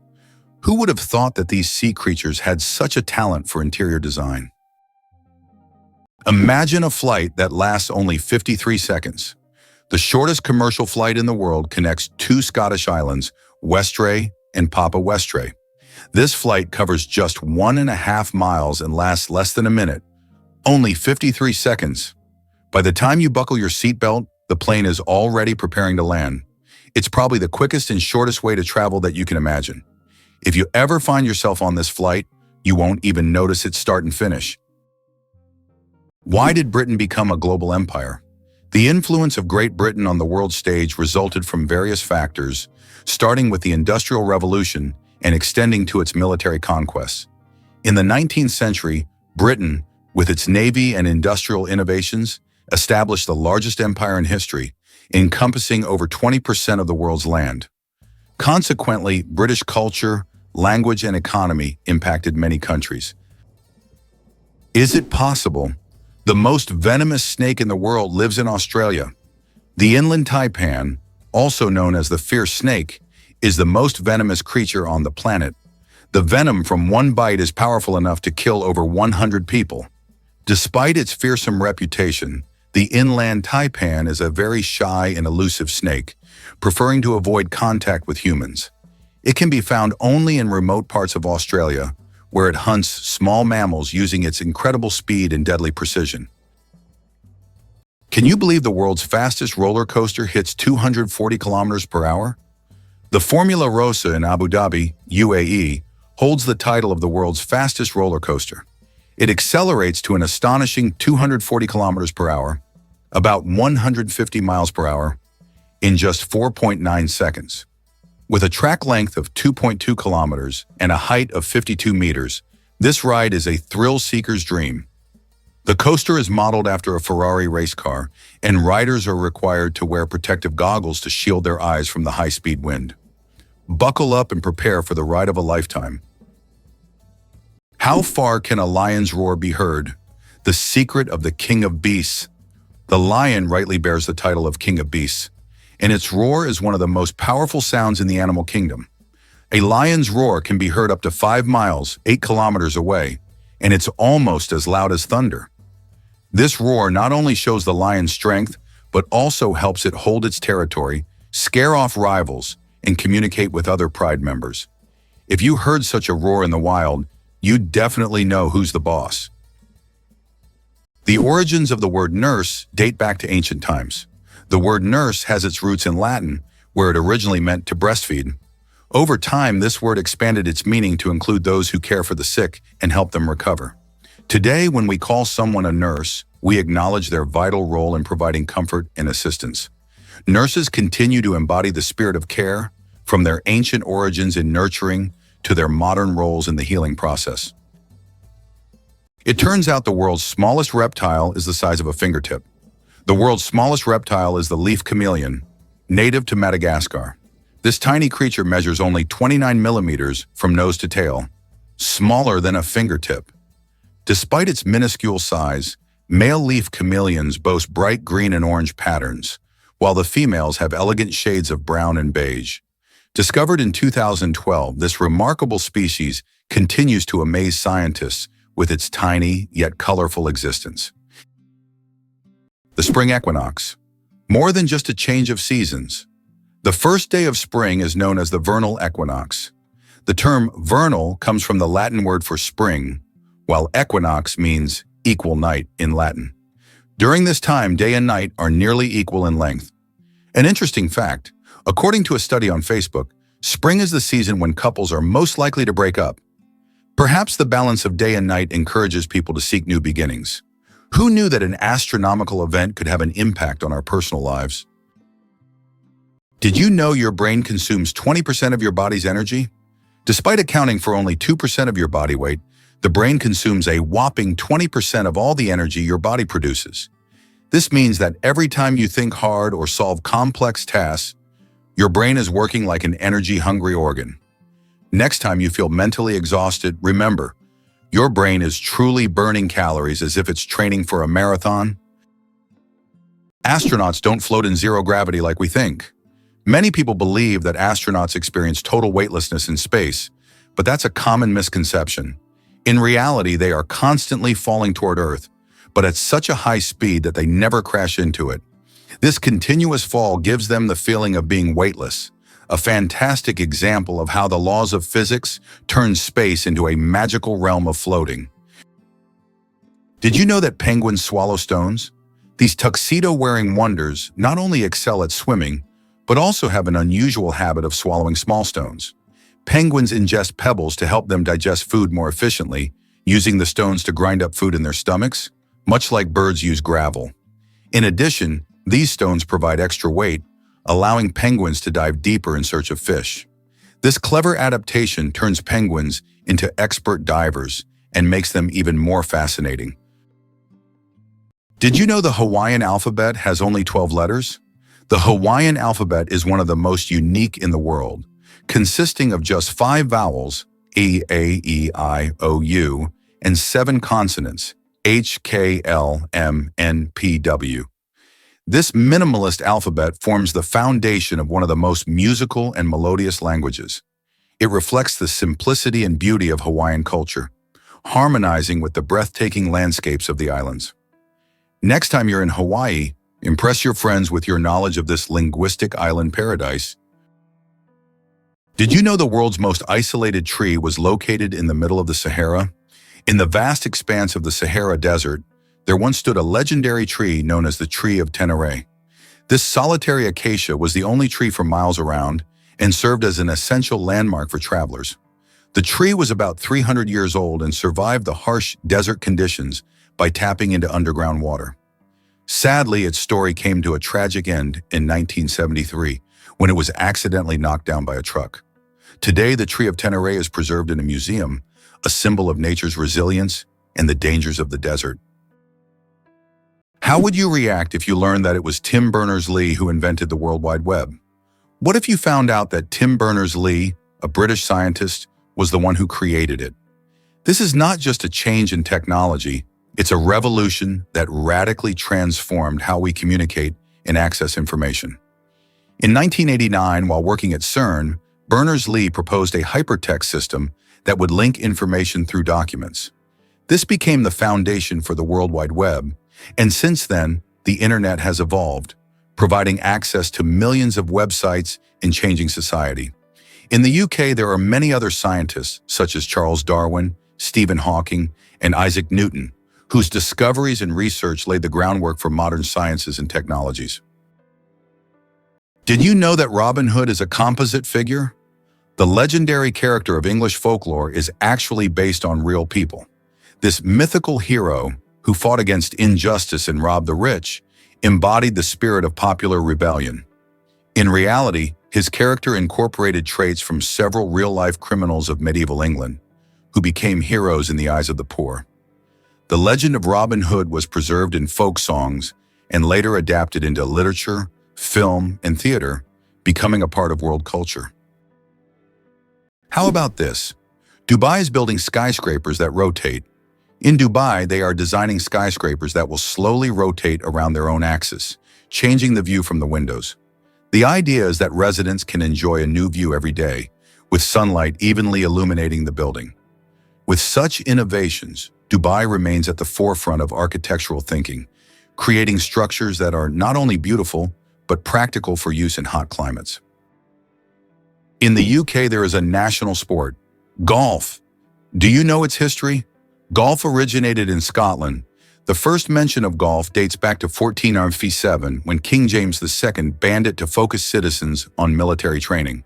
Who would have thought that these sea creatures had such a talent for interior design? Imagine a flight that lasts only 53 seconds. The shortest commercial flight in the world connects two Scottish islands, Westray and Papa Westray. This flight covers just 1.5 miles and lasts less than a minute, only 53 seconds. By the time you buckle your seatbelt, the plane is already preparing to land. It's probably the quickest and shortest way to travel that you can imagine. If you ever find yourself on this flight, you won't even notice its start and finish. Why did Britain become a global empire? The influence of Great Britain on the world stage resulted from various factors, starting with the Industrial Revolution and extending to its military conquests. In the 19th century, Britain, with its navy and industrial innovations, established the largest empire in history, encompassing over 20% of the world's land. Consequently, British culture, language, and economy impacted many countries. Is it possible? The most venomous snake in the world lives in Australia. The inland taipan, also known as the fierce snake, is the most venomous creature on the planet. The venom from one bite is powerful enough to kill over 100 people. Despite its fearsome reputation, the inland taipan is a very shy and elusive snake, preferring to avoid contact with humans. It can be found only in remote parts of Australia, where it hunts small mammals using its incredible speed and deadly precision. Can you believe the world's fastest roller coaster hits 240 kilometers per hour? The Formula Rossa in Abu Dhabi, UAE, holds the title of the world's fastest roller coaster. It accelerates to an astonishing 240 kilometers per hour, about 150 miles per hour, in just 4.9 seconds. With a track length of 2.2 kilometers and a height of 52 meters, this ride is a thrill-seeker's dream. The coaster is modeled after a Ferrari race car, and riders are required to wear protective goggles to shield their eyes from the high-speed wind. Buckle up and prepare for the ride of a lifetime. How far can a lion's roar be heard? The secret of the King of Beasts. The lion rightly bears the title of King of Beasts, and its roar is one of the most powerful sounds in the animal kingdom. A lion's roar can be heard up to 5 miles, 8 kilometers away, and it's almost as loud as thunder. This roar not only shows the lion's strength, but also helps it hold its territory, scare off rivals, and communicate with other pride members. If you heard such a roar in the wild, you'd definitely know who's the boss. The origins of the word nurse date back to ancient times. The word nurse has its roots in Latin, where it originally meant to breastfeed. Over time, this word expanded its meaning to include those who care for the sick and help them recover. Today, when we call someone a nurse, we acknowledge their vital role in providing comfort and assistance. Nurses continue to embody the spirit of care, from their ancient origins in nurturing to their modern roles in the healing process. It turns out the world's smallest reptile is the size of a fingertip. The world's smallest reptile is the leaf chameleon, native to Madagascar. This tiny creature measures only 29 millimeters from nose to tail, smaller than a fingertip. Despite its minuscule size, Male leaf chameleons boast bright green and orange patterns, while the females have elegant shades of brown and beige. Discovered in 2012, this remarkable species continues to amaze scientists with its tiny yet colorful existence. The spring equinox. More than just a change of seasons. The first day of spring is known as the vernal equinox. The term vernal comes from the Latin word for spring, while equinox means equal night in Latin. During this time, day and night are nearly equal in length. An interesting fact, according to a study on Facebook, spring is the season when couples are most likely to break up. Perhaps the balance of day and night encourages people to seek new beginnings. Who knew that an astronomical event could have an impact on our personal lives? Did you know your brain consumes 20% of your body's energy? Despite accounting for only 2% of your body weight, the brain consumes a whopping 20% of all the energy your body produces. This means that every time you think hard or solve complex tasks, your brain is working like an energy-hungry organ. Next time you feel mentally exhausted, remember, your brain is truly burning calories as if it's training for a marathon. Astronauts don't float in zero gravity like we think. Many people believe that astronauts experience total weightlessness in space, but that's a common misconception. In reality, they are constantly falling toward Earth, but at such a high speed that they never crash into it. This continuous fall gives them the feeling of being weightless, a fantastic example of how the laws of physics turn space into a magical realm of floating. Did you know that penguins swallow stones? These tuxedo-wearing wonders not only excel at swimming, but also have an unusual habit of swallowing small stones. Penguins ingest pebbles to help them digest food more efficiently, using the stones to grind up food in their stomachs, much like birds use gravel. In addition, these stones provide extra weight, allowing penguins to dive deeper in search of fish. This clever adaptation turns penguins into expert divers and makes them even more fascinating. Did you know the Hawaiian alphabet has only 12 letters? The Hawaiian alphabet is one of the most unique in the world, consisting of just 5 vowels, E, A, E, I, O, U, and 7 consonants, H, K, L, M, N, P, W. This minimalist alphabet forms the foundation of one of the most musical and melodious languages. It reflects the simplicity and beauty of Hawaiian culture, harmonizing with the breathtaking landscapes of the islands. Next time you're in Hawaii, impress your friends with your knowledge of this linguistic island paradise. Did you know the world's most isolated tree was located in the middle of the Sahara? In the vast expanse of the Sahara Desert, there once stood a legendary tree known as the Tree of Tenere. This solitary acacia was the only tree for miles around and served as an essential landmark for travelers. The tree was about 300 years old and survived the harsh desert conditions by tapping into underground water. Sadly, its story came to a tragic end in 1973 when it was accidentally knocked down by a truck. Today, the Tree of Tenere is preserved in a museum, a symbol of nature's resilience and the dangers of the desert. How would you react if you learned that it was Tim Berners-Lee who invented the World Wide Web? What if you found out that Tim Berners-Lee, a British scientist, was the one who created it? This is not just a change in technology, it's a revolution that radically transformed how we communicate and access information. In 1989, while working at CERN, Berners-Lee proposed a hypertext system that would link information through documents. This became the foundation for the World Wide Web, and since then, the internet has evolved, providing access to millions of websites and changing society. In the UK, there are many other scientists, such as Charles Darwin, Stephen Hawking, and Isaac Newton, whose discoveries and research laid the groundwork for modern sciences and technologies. Did you know that Robin Hood is a composite figure? The legendary character of English folklore is actually based on real people. This mythical hero, who fought against injustice and robbed the rich, embodied the spirit of popular rebellion. In reality, his character incorporated traits from several real-life criminals of medieval England, who became heroes in the eyes of the poor. The legend of Robin Hood was preserved in folk songs and later adapted into literature, film, and theater, becoming a part of world culture. How about this? Dubai is building skyscrapers that rotate, In Dubai, they are designing skyscrapers that will slowly rotate around their own axis, changing the view from the windows. The idea is that residents can enjoy a new view every day, with sunlight evenly illuminating the building. With such innovations, Dubai remains at the forefront of architectural thinking, creating structures that are not only beautiful, but practical for use in hot climates. In the UK, there is a national sport, golf. Do you know its history? Golf originated in Scotland. The first mention of golf dates back to 1497 when King James II banned it to focus citizens on military training.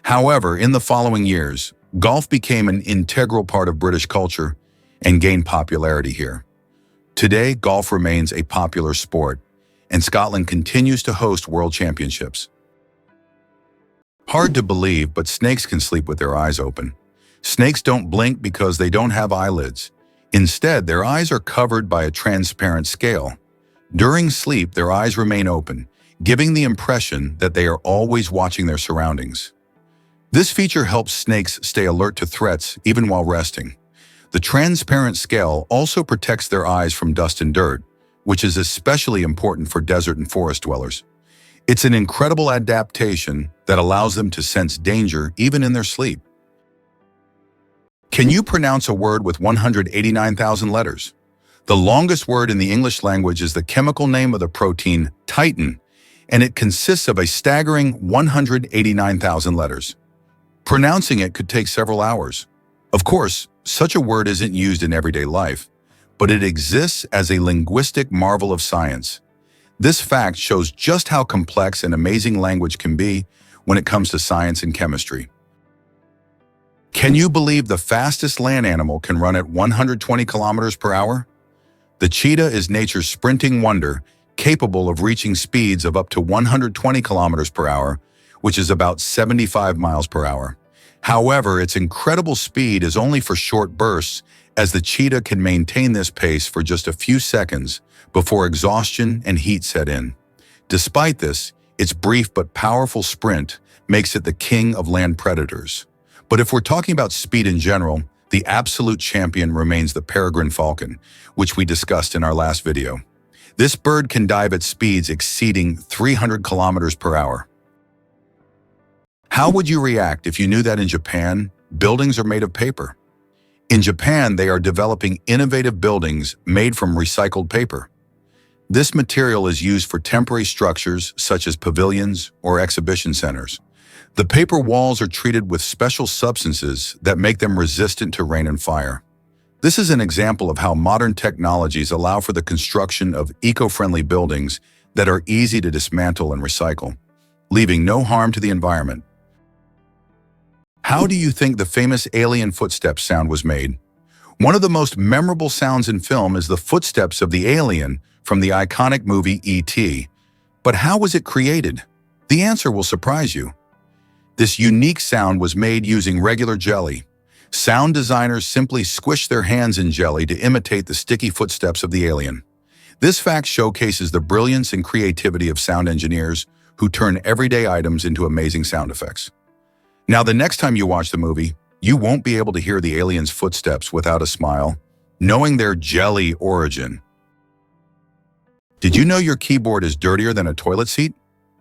However, in the following years, golf became an integral part of British culture and gained popularity here. Today, golf remains a popular sport, and Scotland continues to host world championships. Hard to believe, but snakes can sleep with their eyes open. Snakes don't blink because they don't have eyelids. Instead, their eyes are covered by a transparent scale. During sleep, their eyes remain open, giving the impression that they are always watching their surroundings. This feature helps snakes stay alert to threats even while resting. The transparent scale also protects their eyes from dust and dirt, which is especially important for desert and forest dwellers. It's an incredible adaptation that allows them to sense danger even in their sleep. Can you pronounce a word with 189,000 letters? The longest word in the English language is the chemical name of the protein titin, and it consists of a staggering 189,000 letters. Pronouncing it could take several hours. Of course, such a word isn't used in everyday life, but it exists as a linguistic marvel of science. This fact shows just how complex and amazing language can be when it comes to science and chemistry. Can you believe the fastest land animal can run at 120 kilometers per hour? The cheetah is nature's sprinting wonder, capable of reaching speeds of up to 120 kilometers per hour, which is about 75 miles per hour. However, its incredible speed is only for short bursts, as the cheetah can maintain this pace for just a few seconds before exhaustion and heat set in. Despite this, its brief but powerful sprint makes it the king of land predators. But if we're talking about speed in general, the absolute champion remains the peregrine falcon, which we discussed in our last video. This bird can dive at speeds exceeding 300 kilometers per hour. How would you react if you knew that in Japan, buildings are made of paper? In Japan, they are developing innovative buildings made from recycled paper. This material is used for temporary structures such as pavilions or exhibition centers. The paper walls are treated with special substances that make them resistant to rain and fire. This is an example of how modern technologies allow for the construction of eco-friendly buildings that are easy to dismantle and recycle, leaving no harm to the environment. How do you think the famous alien footsteps sound was made? One of the most memorable sounds in film is the footsteps of the alien from the iconic movie E.T. But how was it created? The answer will surprise you. This unique sound was made using regular jelly. Sound designers simply squished their hands in jelly to imitate the sticky footsteps of the alien. This fact showcases the brilliance and creativity of sound engineers who turn everyday items into amazing sound effects. Now, the next time you watch the movie, you won't be able to hear the alien's footsteps without a smile, knowing their jelly origin. Did you know your keyboard is dirtier than a toilet seat?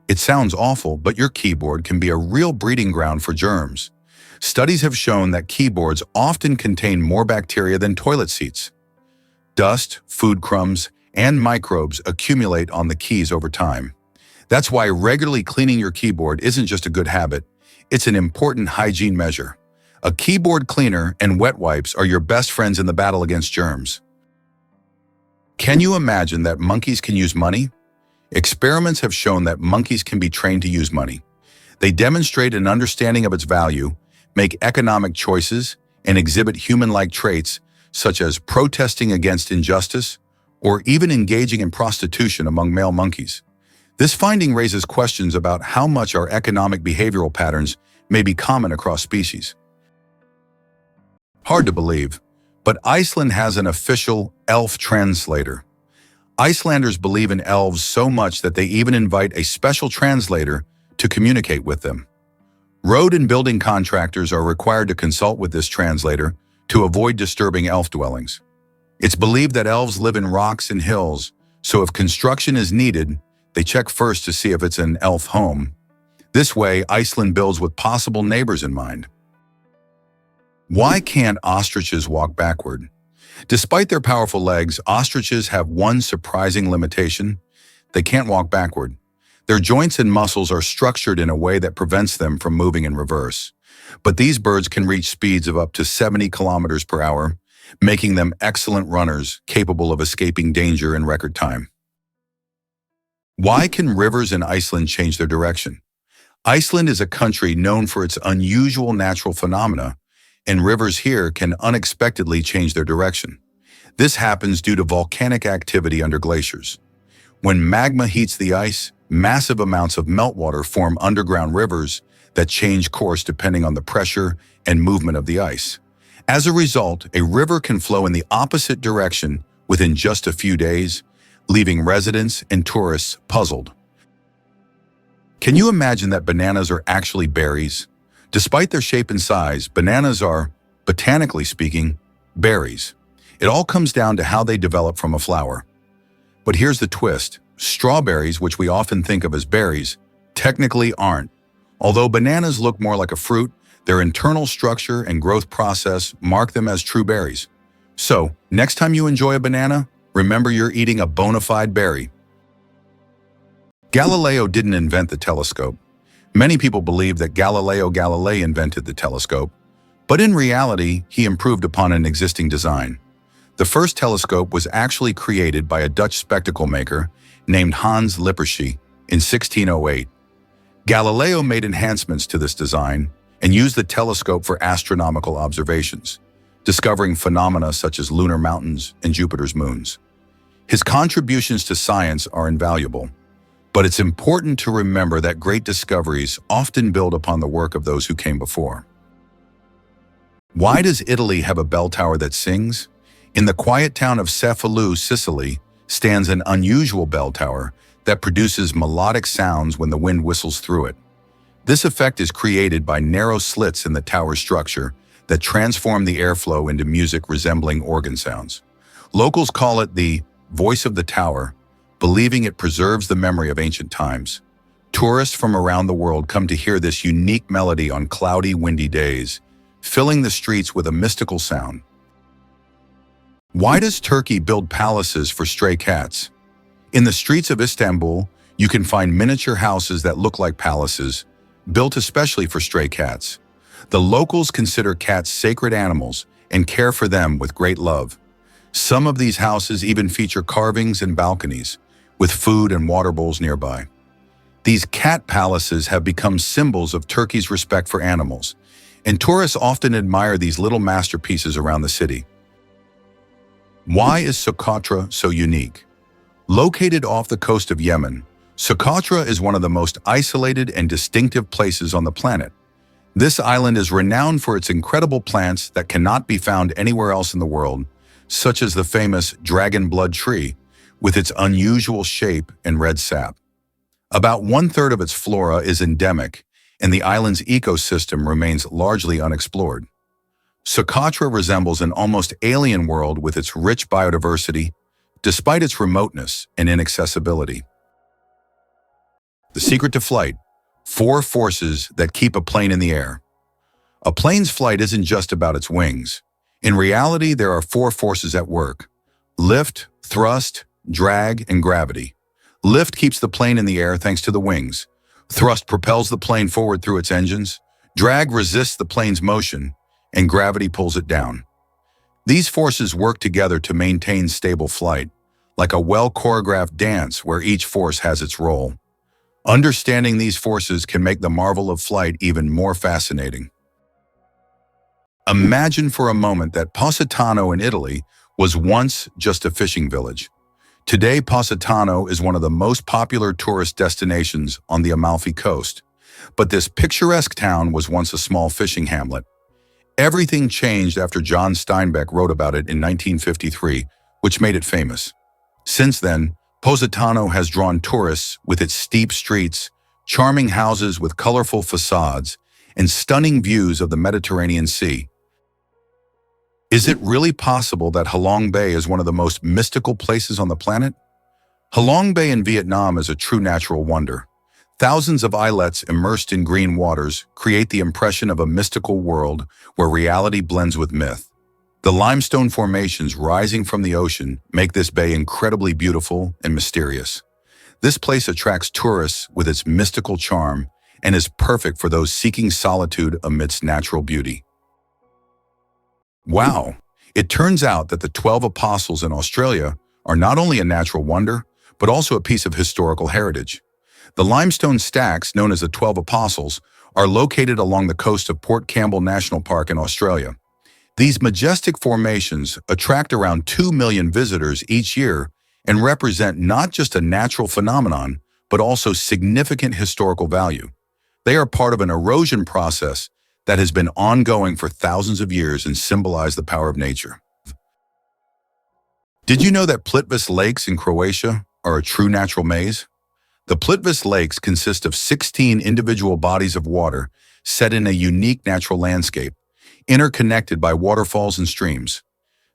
It sounds awful, but your keyboard can be a real breeding ground for germs. Studies have shown that keyboards often contain more bacteria than toilet seats. Dust, food crumbs, and microbes accumulate on the keys over time. That's why regularly cleaning your keyboard isn't just a good habit, it's an important hygiene measure. A keyboard cleaner and wet wipes are your best friends in the battle against germs. Can you imagine that monkeys can use money? Experiments have shown that monkeys can be trained to use money. They demonstrate an understanding of its value, make economic choices, and exhibit human-like traits such as protesting against injustice or even engaging in prostitution among male monkeys. This finding raises questions about how much our economic behavioral patterns may be common across species. Hard to believe, but Iceland has an official elf translator. Icelanders believe in elves so much that they even invite a special translator to communicate with them. Road and building contractors are required to consult with this translator to avoid disturbing elf dwellings. It's believed that elves live in rocks and hills, so if construction is needed, they check first to see if it's an elf home. This way, Iceland builds with possible neighbors in mind. Why can't ostriches walk backward? Despite their powerful legs, ostriches have one surprising limitation. They can't walk backward. Their joints and muscles are structured in a way that prevents them from moving in reverse. But these birds can reach speeds of up to 70 kilometers per hour, making them excellent runners capable of escaping danger in record time. Why can rivers in Iceland change their direction? Iceland is a country known for its unusual natural phenomena, and rivers here can unexpectedly change their direction. This happens due to volcanic activity under glaciers. When magma heats the ice, massive amounts of meltwater form underground rivers that change course depending on the pressure and movement of the ice. As a result, a river can flow in the opposite direction within just a few days, leaving residents and tourists puzzled. Can you imagine that bananas are actually berries? Despite their shape and size, bananas are, botanically speaking, berries. It all comes down to how they develop from a flower. But here's the twist. Strawberries, which we often think of as berries, technically aren't. Although bananas look more like a fruit, their internal structure and growth process mark them as true berries. So, next time you enjoy a banana, remember you're eating a bona fide berry. Galileo didn't invent the telescope. Many people believe that Galileo Galilei invented the telescope, but in reality, he improved upon an existing design. The first telescope was actually created by a Dutch spectacle maker named Hans Lippershey in 1608. Galileo made enhancements to this design and used the telescope for astronomical observations, discovering phenomena such as lunar mountains and Jupiter's moons. His contributions to science are invaluable, but it's important to remember that great discoveries often build upon the work of those who came before. Why does Italy have a bell tower that sings? In the quiet town of Cefalù, Sicily, stands an unusual bell tower that produces melodic sounds when the wind whistles through it. This effect is created by narrow slits in the tower's structure that transform the airflow into music resembling organ sounds. Locals call it the voice of the tower, believing it preserves the memory of ancient times. Tourists from around the world come to hear this unique melody on cloudy, windy days, filling the streets with a mystical sound. Why does Turkey build palaces for stray cats? In the streets of Istanbul, you can find miniature houses that look like palaces, built especially for stray cats. The locals consider cats sacred animals and care for them with great love. Some of these houses even feature carvings and balconies, with food and water bowls nearby. These cat palaces have become symbols of Turkey's respect for animals, and tourists often admire these little masterpieces around the city. Why is Socotra so unique? Located off the coast of Yemen, Socotra is one of the most isolated and distinctive places on the planet. This island is renowned for its incredible plants that cannot be found anywhere else in the world, such as the famous dragon blood tree, with its unusual shape and red sap. About 1/3 of its flora is endemic, and the island's ecosystem remains largely unexplored. Socotra resembles an almost alien world with its rich biodiversity, despite its remoteness and inaccessibility. The secret to flight: 4 forces that keep a plane in the air. A plane's flight isn't just about its wings. In reality, there are 4 forces at work: lift, thrust, drag, and gravity. Lift keeps the plane in the air thanks to the wings. Thrust propels the plane forward through its engines. Drag resists the plane's motion, and gravity pulls it down. These forces work together to maintain stable flight, like a well-choreographed dance where each force has its role. Understanding these forces can make the marvel of flight even more fascinating. Imagine for a moment that Positano in Italy was once just a fishing village. Today, Positano is one of the most popular tourist destinations on the Amalfi Coast. But this picturesque town was once a small fishing hamlet. Everything changed after John Steinbeck wrote about it in 1953, which made it famous. Since then, Positano has drawn tourists with its steep streets, charming houses with colorful facades, and stunning views of the Mediterranean Sea. Is it really possible that Halong Bay is one of the most mystical places on the planet? Halong Bay in Vietnam is a true natural wonder. Thousands of islets immersed in green waters create the impression of a mystical world where reality blends with myth. The limestone formations rising from the ocean make this bay incredibly beautiful and mysterious. This place attracts tourists with its mystical charm and is perfect for those seeking solitude amidst natural beauty. Wow! It turns out that the 12 Apostles in Australia are not only a natural wonder, but also a piece of historical heritage. The limestone stacks, known as the 12 Apostles, are located along the coast of Port Campbell National Park in Australia. These majestic formations attract around 2 million visitors each year and represent not just a natural phenomenon, but also significant historical value. They are part of an erosion process that has been ongoing for thousands of years and symbolize the power of nature. Did you know that Plitvice Lakes in Croatia are a true natural maze? The Plitvice Lakes consist of 16 individual bodies of water set in a unique natural landscape, interconnected by waterfalls and streams.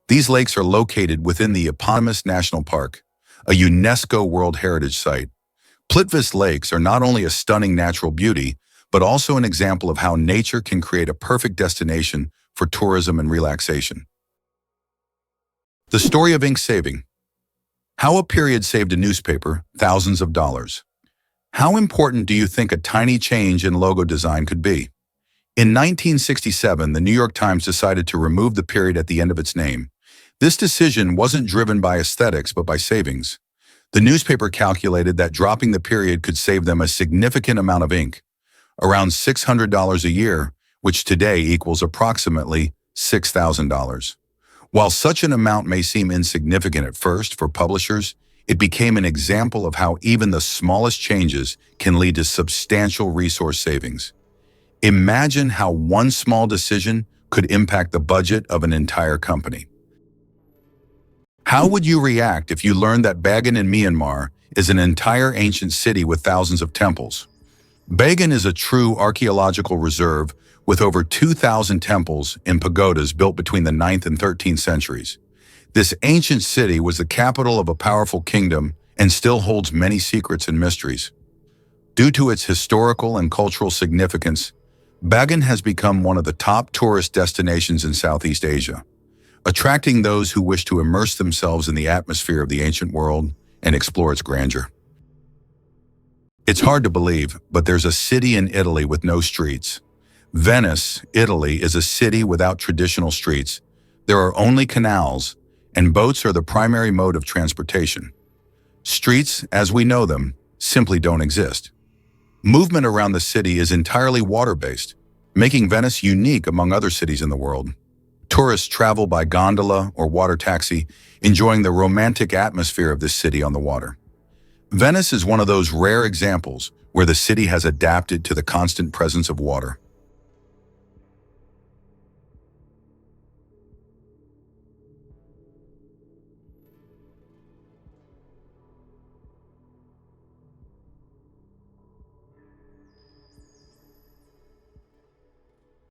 These lakes are located within the eponymous National Park, a UNESCO World Heritage Site. Plitvice Lakes are not only a stunning natural beauty, but also an example of how nature can create a perfect destination for tourism and relaxation. The story of ink saving. How a period saved a newspaper thousands of dollars. How important do you think a tiny change in logo design could be? In 1967, the New York Times decided to remove the period at the end of its name. This decision wasn't driven by aesthetics, but by savings. The newspaper calculated that dropping the period could save them a significant amount of ink, around $600 a year, which today equals approximately $6,000. While such an amount may seem insignificant at first for publishers, it became an example of how even the smallest changes can lead to substantial resource savings. Imagine how one small decision could impact the budget of an entire company. How would you react if you learned that Bagan in Myanmar is an entire ancient city with thousands of temples? Bagan is a true archaeological reserve with over 2,000 temples and pagodas built between the 9th and 13th centuries. This ancient city was the capital of a powerful kingdom and still holds many secrets and mysteries. Due to its historical and cultural significance, Bagan has become one of the top tourist destinations in Southeast Asia, attracting those who wish to immerse themselves in the atmosphere of the ancient world and explore its grandeur. It's hard to believe, but there's a city in Italy with no streets. Venice, Italy, is a city without traditional streets. There are only canals, and boats are the primary mode of transportation. Streets, as we know them, simply don't exist. Movement around the city is entirely water-based, making Venice unique among other cities in the world. Tourists travel by gondola or water taxi, enjoying the romantic atmosphere of this city on the water. Venice is one of those rare examples where the city has adapted to the constant presence of water.